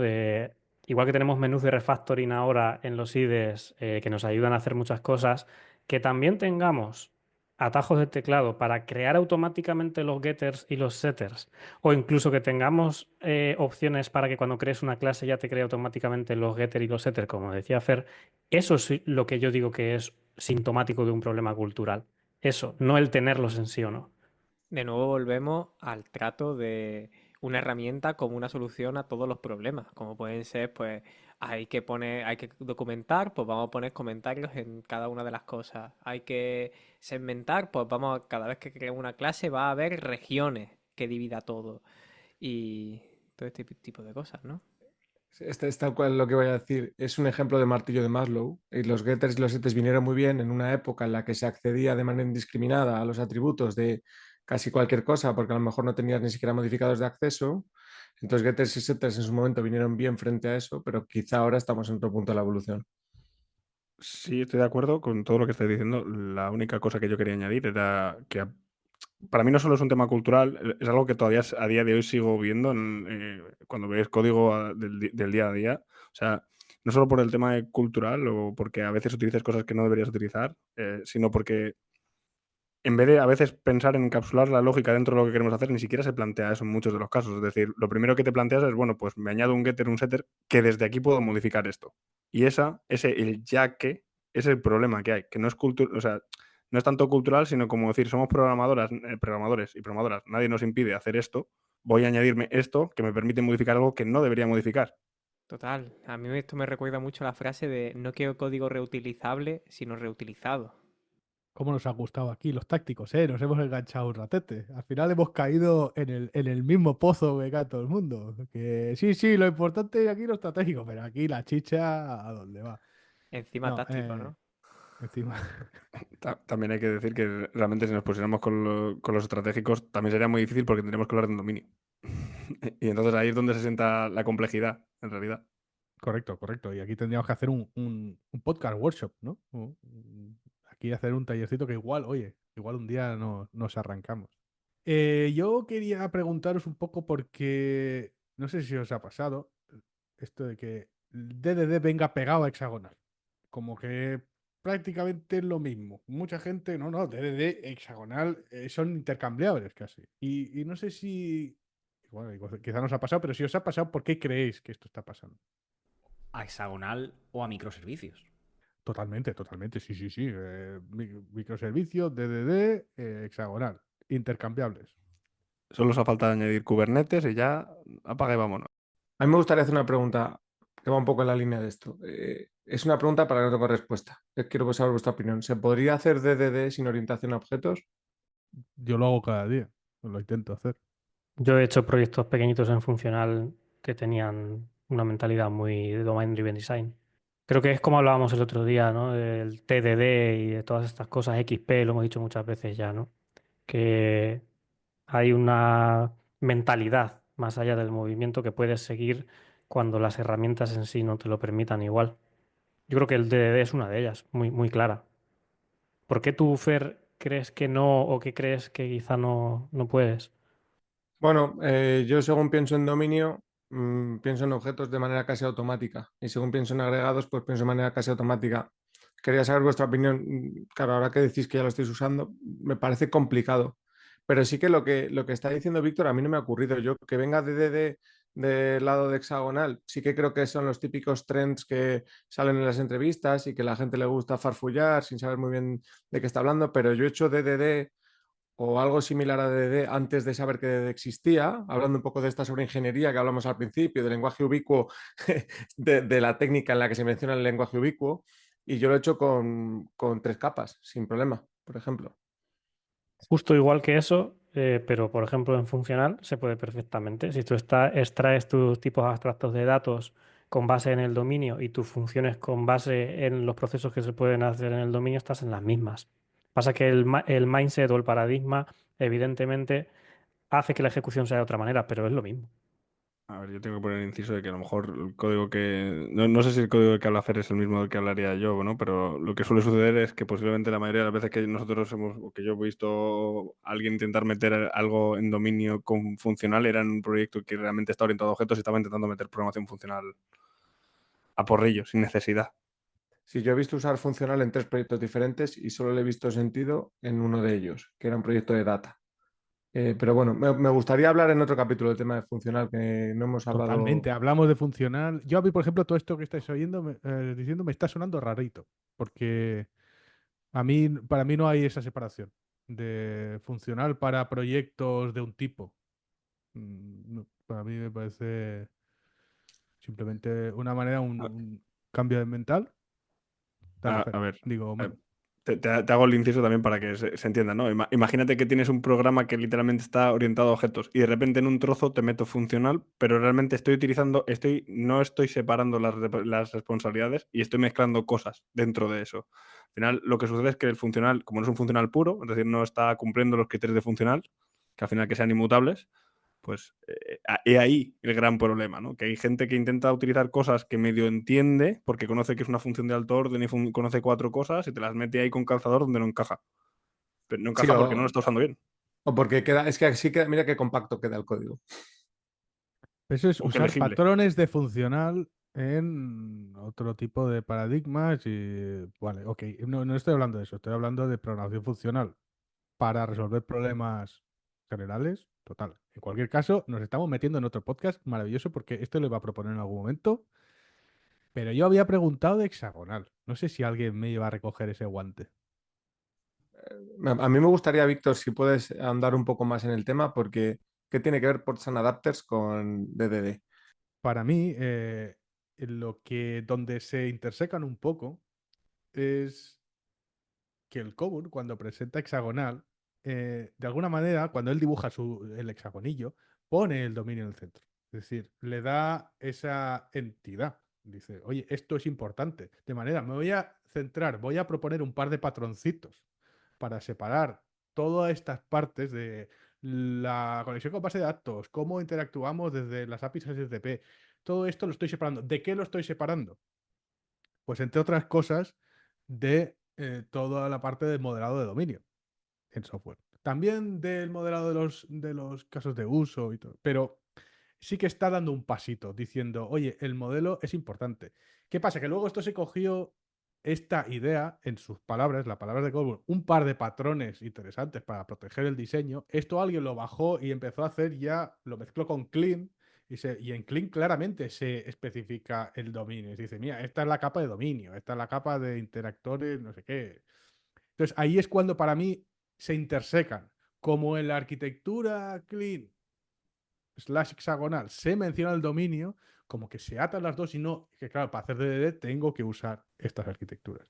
Igual que tenemos menús de refactoring ahora en los IDEs que nos ayudan a hacer muchas cosas, que también tengamos atajos de teclado para crear automáticamente los getters y los setters, o incluso que tengamos opciones para que cuando crees una clase ya te cree automáticamente los getters y los setters, como decía Fer, eso es lo que yo digo que es sintomático de un problema cultural. Eso, no el tenerlos en sí o no. De nuevo volvemos al trato de una herramienta como una solución a todos los problemas, como pueden ser, pues hay que documentar, pues vamos a poner comentarios en cada una de las cosas. Hay que segmentar, pues cada vez que creemos una clase va a haber regiones que divida todo y todo este tipo de cosas, ¿no? Este es tal cual lo que voy a decir. Es un ejemplo de martillo de Maslow. Y los getters y los setters vinieron muy bien en una época en la que se accedía de manera indiscriminada a los atributos de casi cualquier cosa, porque a lo mejor no tenías ni siquiera modificadores de acceso. Entonces, getters y setters en su momento vinieron bien frente a eso, pero quizá ahora estamos en otro punto de la evolución. Sí, estoy de acuerdo con todo lo que estáis diciendo. La única cosa que yo quería añadir era que para mí no solo es un tema cultural, es algo que todavía a día de hoy sigo viendo cuando ves código del día a día. O sea, no solo por el tema cultural o porque a veces utilices cosas que no deberías utilizar, sino porque en vez de a veces pensar en encapsular la lógica dentro de lo que queremos hacer, ni siquiera se plantea eso en muchos de los casos. Es decir, lo primero que te planteas es, bueno, pues me añado un getter, un setter, que desde aquí puedo modificar esto. Y el ya que, es el problema que hay, que no es o sea, no es tanto cultural, sino como decir, somos programadores y programadoras, nadie nos impide hacer esto, voy a añadirme esto que me permite modificar algo que no debería modificar. Total, a mí esto me recuerda mucho a la frase de no quiero código reutilizable, sino reutilizado. ¿Cómo nos ha gustado aquí los tácticos, eh? Nos hemos enganchado un ratete. Al final hemos caído en el mismo pozo que cae todo el mundo. Que sí, lo importante es aquí lo estratégico, pero aquí la chicha, ¿a dónde va? Encima No, táctico, ¿no? encima. También hay que decir que realmente si nos pusiéramos con los estratégicos también sería muy difícil porque tendríamos que hablar de un dominio. Y entonces ahí es donde se sienta la complejidad, en realidad. Correcto, correcto. Y aquí tendríamos que hacer un podcast workshop, ¿no? Aquí hacer un tallercito que igual, oye, igual un día nos arrancamos. Yo quería preguntaros un poco porque no sé si os ha pasado esto de que el DDD venga pegado a hexagonal. Como que prácticamente es lo mismo. Mucha gente, no, DDD, hexagonal, son intercambiables casi. Y no sé si, bueno, quizá nos ha pasado, pero si os ha pasado, ¿por qué creéis que esto está pasando? a hexagonal o a microservicios. Totalmente, sí. Microservicios, DDD, hexagonal, intercambiables. Solo os ha falta añadir Kubernetes y ya apaga y vámonos. A mí me gustaría hacer una pregunta que va un poco en la línea de esto. Es una pregunta para que no tengo respuesta. Quiero saber vuestra opinión. ¿Se podría hacer DDD sin orientación a objetos? Yo lo hago cada día, lo intento hacer. Yo he hecho proyectos pequeñitos en funcional que tenían una mentalidad muy de Domain Driven Design. Creo que es como hablábamos el otro día, ¿no? Del TDD y de todas estas cosas, XP, lo hemos dicho muchas veces ya, ¿no? Que hay una mentalidad más allá del movimiento que puedes seguir cuando las herramientas en sí no te lo permitan igual. Yo creo que el DDD es una de ellas, muy, muy clara. ¿Por qué tú, Fer, crees que no o que crees que quizá no puedes? Bueno, yo según pienso en dominio, pienso en objetos de manera casi automática. Y según pienso en agregados, pues pienso de manera casi automática. Quería saber vuestra opinión. Claro, ahora que decís que ya lo estáis usando, me parece complicado. Pero sí que lo que está diciendo Víctor a mí no me ha ocurrido. Yo que venga de del lado de hexagonal, sí que creo que son los típicos trends que salen en las entrevistas y que a la gente le gusta farfullar sin saber muy bien de qué está hablando, pero yo he hecho DDD o algo similar a DDD antes de saber que DDD existía, hablando un poco de esta sobre ingeniería que hablamos al principio, del lenguaje ubicuo, de la técnica en la que se menciona el lenguaje ubicuo, y yo lo he hecho con 3 capas, sin problema, por ejemplo. Justo igual que eso, pero por ejemplo en funcional se puede perfectamente. Si tú extraes tus tipos abstractos de datos con base en el dominio y tus funciones con base en los procesos que se pueden hacer en el dominio, estás en las mismas. Pasa que el mindset o el paradigma, evidentemente, hace que la ejecución sea de otra manera, pero es lo mismo. A ver, yo tengo que poner el inciso de que a lo mejor el código que... No sé si el código que habla Fer es el mismo del que hablaría yo, ¿no? Pero lo que suele suceder es que posiblemente la mayoría de las veces que nosotros hemos, o que yo he visto a alguien intentar meter algo en dominio con funcional, era en un proyecto que realmente está orientado a objetos y estaba intentando meter programación funcional a porrillo, sin necesidad. Sí, yo he visto usar funcional en 3 proyectos diferentes y solo le he visto sentido en uno de ellos, que era un proyecto de data. Pero bueno, me gustaría hablar en otro capítulo del tema de funcional, que no hemos hablado. Totalmente, hablamos de funcional. Yo a mí, por ejemplo, todo esto que estáis oyendo, diciendo, me está sonando rarito, porque para mí no hay esa separación de funcional para proyectos de un tipo. No, para mí me parece simplemente una manera, un cambio de mental. Dale, Fer. A ver, Digo, Manu. te hago el inciso también para que se entienda, ¿no? Imagínate que tienes un programa que literalmente está orientado a objetos y de repente en un trozo te meto funcional, pero realmente no estoy separando las responsabilidades y estoy mezclando cosas dentro de eso. Al final, lo que sucede es que el funcional, como no es un funcional puro, es decir, no está cumpliendo los criterios de funcional, que al final que sean inmutables, pues he ahí el gran problema, ¿no? Que hay gente que intenta utilizar cosas que medio entiende porque conoce que es una función de alto orden y conoce 4 cosas y te las mete ahí con calzador donde no encaja. Pero no Sí, encaja porque no lo está usando bien. o porque queda, es que así queda, mira qué compacto queda el código. Eso es O que usar legible. patrones de funcional en otro tipo de paradigmas y... Vale, ok. No estoy hablando de eso, estoy hablando de programación funcional para resolver problemas generales. Total. En cualquier caso, nos estamos metiendo en otro podcast maravilloso porque esto lo iba a proponer en algún momento, pero yo había preguntado de hexagonal. No sé si alguien me iba a recoger ese guante. A mí me gustaría, Víctor, si puedes andar un poco más en el tema, porque ¿qué tiene que ver Ports and Adapters con DDD? Para mí, donde se intersecan un poco es que el Cobur, cuando presenta hexagonal, de alguna manera, cuando él dibuja el hexagonillo, pone el dominio en el centro. Es decir, le da esa entidad. Dice, oye, esto es importante. De manera, me voy a centrar, voy a proponer un par de patroncitos para separar todas estas partes de la conexión con base de datos, cómo interactuamos desde las APIs HTTP. Todo esto lo estoy separando. ¿De qué lo estoy separando? Pues entre otras cosas, de toda la parte del modelado de dominio en software. También del modelado de los casos de uso y todo. Pero sí que está dando un pasito diciendo, oye, el modelo es importante. ¿Qué pasa? Que luego esto se cogió esta idea, en sus palabras, las palabras de Colburn, un par de patrones interesantes para proteger el diseño. Esto alguien lo bajó y empezó a hacer ya, lo mezcló con Clean Y en Clean claramente se especifica el dominio. Se dice, mira, esta es la capa de dominio, esta es la capa de interactores, no sé qué. Entonces ahí es cuando para mí se intersecan. Como en la arquitectura Clean / hexagonal se menciona el dominio, como que se atan las dos y no, que claro, para hacer DDD tengo que usar estas arquitecturas.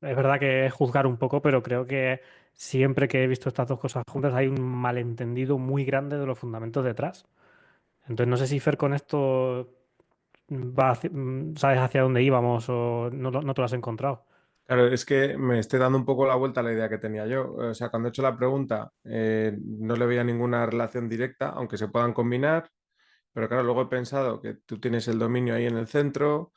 Es verdad que es juzgar un poco, pero creo que siempre que he visto estas dos cosas juntas hay un malentendido muy grande de los fundamentos detrás. Entonces no sé si Fer con esto sabes hacia dónde íbamos o no te lo has encontrado. Claro, es que me estoy dando un poco la vuelta a la idea que tenía yo. O sea, cuando he hecho la pregunta, no le veía ninguna relación directa, aunque se puedan combinar. Pero claro, luego he pensado que tú tienes el dominio ahí en el centro.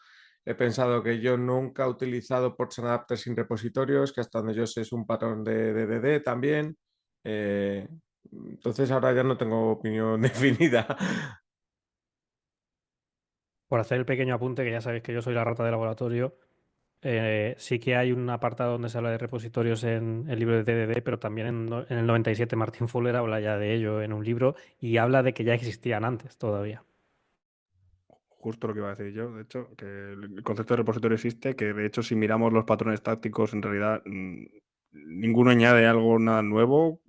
He pensado que yo nunca he utilizado ports and adapters sin repositorios, que hasta donde yo sé es un patrón de DDD también. Eh, entonces ahora ya no tengo opinión definida. Por hacer el pequeño apunte, que ya sabéis que yo soy la rata de laboratorio, sí que hay un apartado donde se habla de repositorios en el libro de DDD, pero también en el 97 Martin Fuller habla ya de ello en un libro y habla de que ya existían antes todavía. Justo lo que iba a decir yo, de hecho, que el concepto de repositorio existe, que de hecho si miramos los patrones tácticos, en realidad ninguno añade algo nada nuevo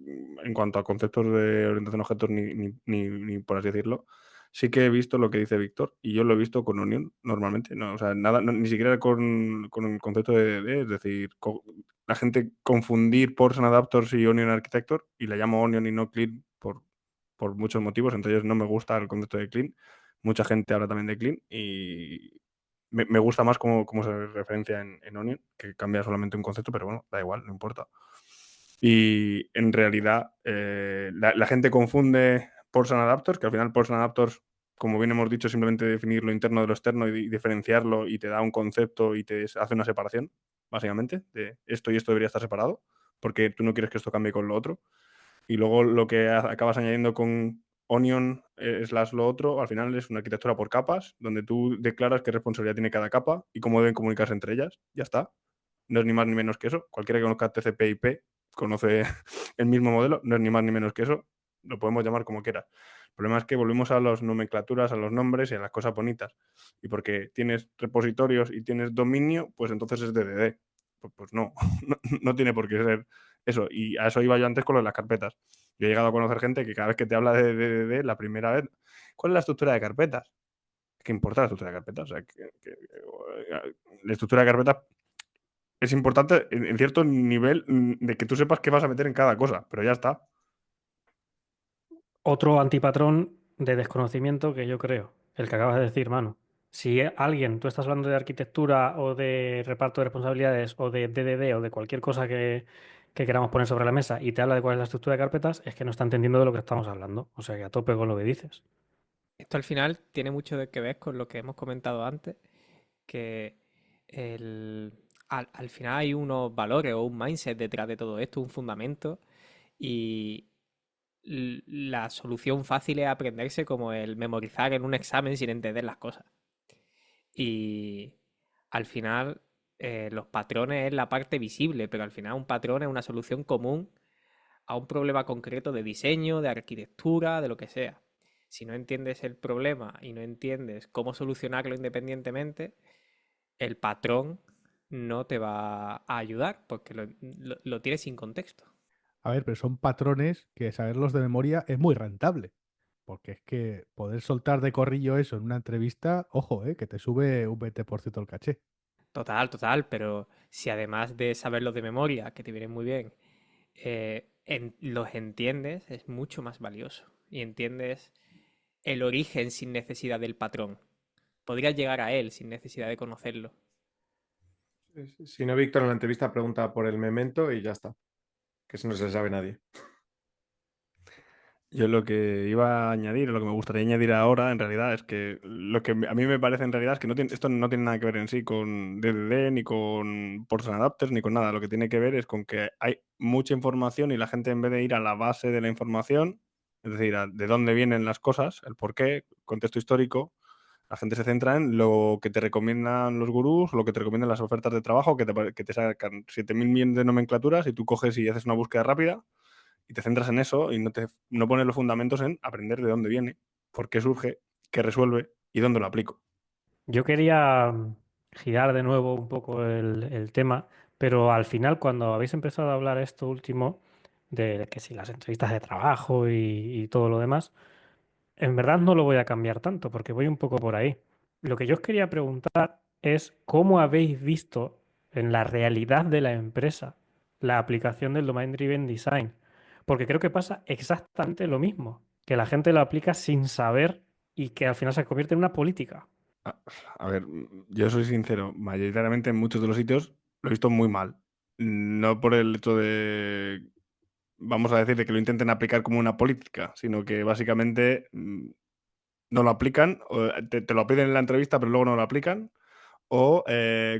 en cuanto a conceptos de orientación a objetos, ni por así decirlo. Sí que he visto lo que dice Víctor, y yo lo he visto con Onion normalmente, no, o sea, nada, ni siquiera con el concepto de DD, es decir, la gente confundir ports and adapters y Onion Architecture, y le llamo Onion y no Clean por muchos motivos, entre ellos no me gusta el concepto de Clean. Mucha gente habla también de Clean y me gusta más cómo se referencia en Onion, que cambia solamente un concepto, pero bueno, da igual, no importa. Y en realidad la gente confunde ports and adapters, que al final ports and adapters, como bien hemos dicho, simplemente definir lo interno de lo externo y diferenciarlo y te da un concepto y te hace una separación, básicamente, de esto y esto debería estar separado, porque tú no quieres que esto cambie con lo otro. Y luego lo que acabas añadiendo con Onion / lo otro, al final es una arquitectura por capas, donde tú declaras qué responsabilidad tiene cada capa y cómo deben comunicarse entre ellas. Ya está. No es ni más ni menos que eso. Cualquiera que conozca TCP/IP conoce el mismo modelo, no es ni más ni menos que eso. Lo podemos llamar como quieras. El problema es que volvemos a las nomenclaturas, a los nombres y a las cosas bonitas. Y porque tienes repositorios y tienes dominio, pues entonces es DDD. Pues no, no tiene por qué ser eso. Y a eso iba yo antes con lo de las carpetas. Yo he llegado a conocer gente que cada vez que te habla de DDD, la primera vez, ¿cuál es la estructura de carpetas? ¿Qué importa la estructura de carpetas? O sea, la estructura de carpetas es importante en cierto nivel de que tú sepas qué vas a meter en cada cosa, pero ya está. Otro antipatrón de desconocimiento que yo creo, el que acabas de decir, mano. Si alguien, tú estás hablando de arquitectura o de reparto de responsabilidades o de DDD o de cualquier cosa que queramos poner sobre la mesa y te habla de cuál es la estructura de carpetas, es que no está entendiendo de lo que estamos hablando. O sea que a tope con lo que dices. Esto al final tiene mucho que ver con lo que hemos comentado antes, que al final hay unos valores o un mindset detrás de todo esto, un fundamento, y la solución fácil es aprenderse como el memorizar en un examen sin entender las cosas. Y al final los patrones es la parte visible, pero al final un patrón es una solución común a un problema concreto de diseño, de arquitectura, de lo que sea. Si no entiendes el problema y no entiendes cómo solucionarlo independientemente, el patrón no te va a ayudar porque lo tienes sin contexto. A ver, pero son patrones que saberlos de memoria es muy rentable. Porque es que poder soltar de corrillo eso en una entrevista, ojo, que te sube un 20% el caché. Total, total, pero si además de saberlos de memoria, que te vienen muy bien, los entiendes, es mucho más valioso. Y entiendes el origen sin necesidad del patrón. Podrías llegar a él sin necesidad de conocerlo. Si no, Víctor en la entrevista pregunta por el memento y ya está. Que eso no se sabe nadie. Yo lo que iba a añadir, lo que me gustaría añadir ahora, en realidad, es que lo que a mí me parece en realidad es que esto no tiene nada que ver en sí con DDD, ni con ports and adapters, ni con nada. Lo que tiene que ver es con que hay mucha información y la gente, en vez de ir a la base de la información, es decir, de dónde vienen las cosas, el porqué, contexto histórico, la gente se centra en lo que te recomiendan los gurús, lo que te recomiendan las ofertas de trabajo, que te sacan 7.000 millones de nomenclaturas y tú coges y haces una búsqueda rápida y te centras en eso y no pones los fundamentos en aprender de dónde viene, por qué surge, qué resuelve y dónde lo aplico. Yo quería girar de nuevo un poco el tema, pero al final cuando habéis empezado a hablar esto último, de que si las entrevistas de trabajo y todo lo demás, en verdad no lo voy a cambiar tanto porque voy un poco por ahí. Lo que yo os quería preguntar es cómo habéis visto en la realidad de la empresa la aplicación del Domain Driven Design. Porque creo que pasa exactamente lo mismo, que la gente lo aplica sin saber y que al final se convierte en una política. A ver, yo soy sincero, mayoritariamente en muchos de los sitios lo he visto muy mal. No por el hecho de, vamos a decir, de que lo intenten aplicar como una política, sino que básicamente no lo aplican, o te lo piden en la entrevista, pero luego no lo aplican. O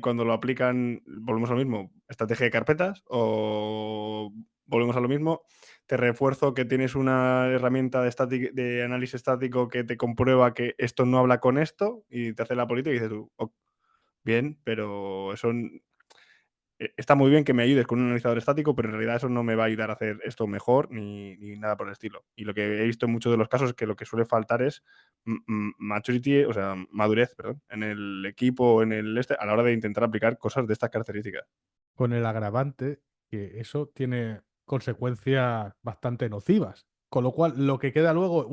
cuando lo aplican, volvemos a lo mismo, estrategia de carpetas, o volvemos a lo mismo, te refuerzo que tienes una herramienta de análisis estático que te comprueba que esto no habla con esto y te hace la política y dices tú, "Ok, bien, pero eso está muy bien que me ayudes con un analizador estático, pero en realidad eso no me va a ayudar a hacer esto mejor ni nada por el estilo". Y lo que he visto en muchos de los casos es que lo que suele faltar es maturity, o sea, madurez, perdón, en el equipo o en a la hora de intentar aplicar cosas de estas características. Con el agravante que eso tiene consecuencias bastante nocivas. Con lo cual, lo que queda luego,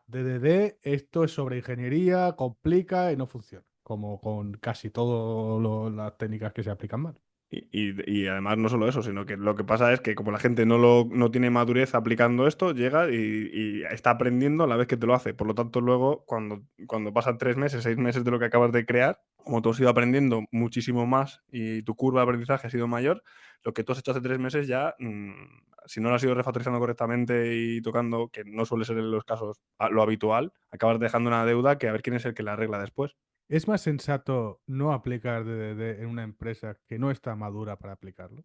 DDD, esto es sobre ingeniería, complica y no funciona. Como con casi todas las técnicas que se aplican mal. Y además no solo eso, sino que lo que pasa es que como la gente no tiene madurez aplicando esto, llega y está aprendiendo a la vez que te lo hace. Por lo tanto, luego, cuando pasan 3 meses, 6 meses de lo que acabas de crear, como tú has ido aprendiendo muchísimo más y tu curva de aprendizaje ha sido mayor, lo que tú has hecho hace 3 meses ya, si no lo has ido refactorizando correctamente y tocando, que no suele ser en los casos lo habitual, acabas dejando una deuda que a ver quién es el que la arregla después. ¿Es más sensato no aplicar DDD en una empresa que no está madura para aplicarlo?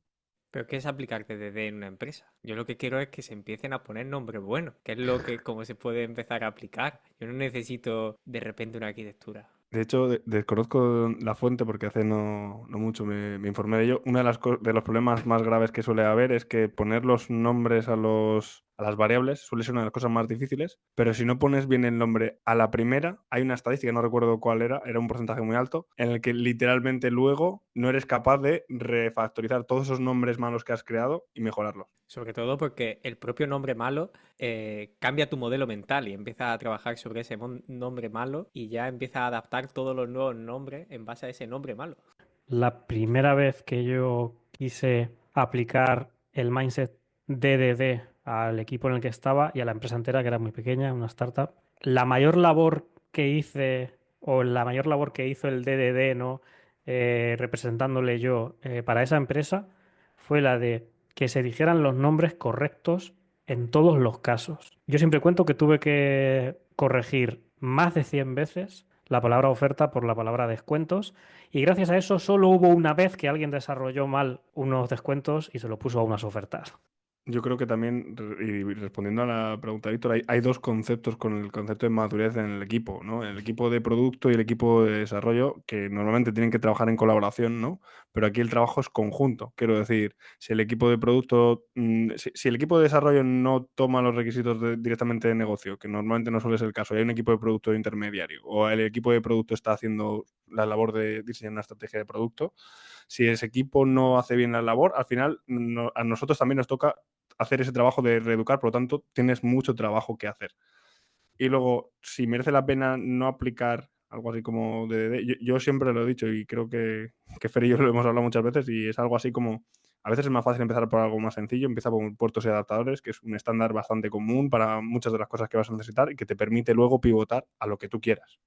¿Pero qué es aplicar DDD en una empresa? Yo lo que quiero es que se empiecen a poner nombres buenos, que es lo que, cómo se puede empezar a aplicar. Yo no necesito de repente una arquitectura. De hecho, desconozco la fuente porque hace no mucho me informé de ello. Uno de los problemas más graves que suele haber es que poner los nombres a las variables suele ser una de las cosas más difíciles, pero si no pones bien el nombre a la primera, hay una estadística, no recuerdo cuál era un porcentaje muy alto, en el que literalmente luego no eres capaz de refactorizar todos esos nombres malos que has creado y mejorarlos. Sobre todo porque el propio nombre malo cambia tu modelo mental y empieza a trabajar sobre ese nombre malo y ya empieza a adaptar todos los nuevos nombres en base a ese nombre malo. La primera vez que yo quise aplicar el mindset DDD al equipo en el que estaba y a la empresa entera, que era muy pequeña, una startup, la mayor labor que hice, o la mayor labor que hizo el DDD, ¿no? Representándole yo para esa empresa, fue la de que se dijeran los nombres correctos en todos los casos. Yo siempre cuento que tuve que corregir más de 100 veces la palabra oferta por la palabra descuentos y gracias a eso solo hubo una vez que alguien desarrolló mal unos descuentos y se lo puso a unas ofertas. Yo creo que también, y respondiendo a la pregunta de Víctor, hay dos conceptos con el concepto de madurez en el equipo, ¿no? El equipo de producto y el equipo de desarrollo, que normalmente tienen que trabajar en colaboración, ¿no? Pero aquí el trabajo es conjunto. Quiero decir, si el equipo de producto, si el equipo de desarrollo no toma los requisitos directamente de negocio, que normalmente no suele ser el caso, y hay un equipo de producto intermediario, o el equipo de producto está haciendo la labor de diseñar una estrategia de producto, si ese equipo no hace bien la labor, al final a nosotros también nos toca hacer ese trabajo de reeducar, por lo tanto, tienes mucho trabajo que hacer. Y luego, si merece la pena no aplicar algo así como DDD, yo siempre lo he dicho y creo que Fer y yo lo hemos hablado muchas veces y es algo así como, a veces es más fácil empezar por algo más sencillo, empieza por puertos y adaptadores, que es un estándar bastante común para muchas de las cosas que vas a necesitar y que te permite luego pivotar a lo que tú quieras.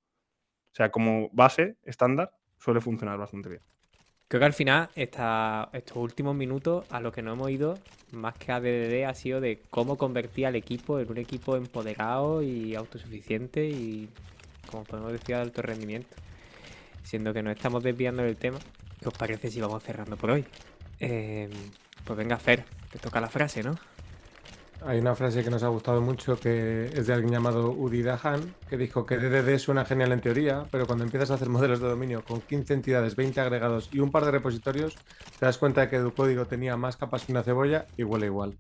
O sea, como base estándar suele funcionar bastante bien. Creo que al final estos últimos minutos a lo que no hemos ido, más que a DDD, ha sido de cómo convertir al equipo en un equipo empoderado y autosuficiente y, como podemos decir, de alto rendimiento. Siendo que nos estamos desviando del tema, ¿qué os parece si vamos cerrando por hoy? Pues venga, Fer, te toca la frase, ¿no? Hay una frase que nos ha gustado mucho que es de alguien llamado Udi Dahan, que dijo que DDD suena genial en teoría, pero cuando empiezas a hacer modelos de dominio con 15 entidades, 20 agregados y un par de repositorios, te das cuenta de que tu código tenía más capas que una cebolla y huele igual.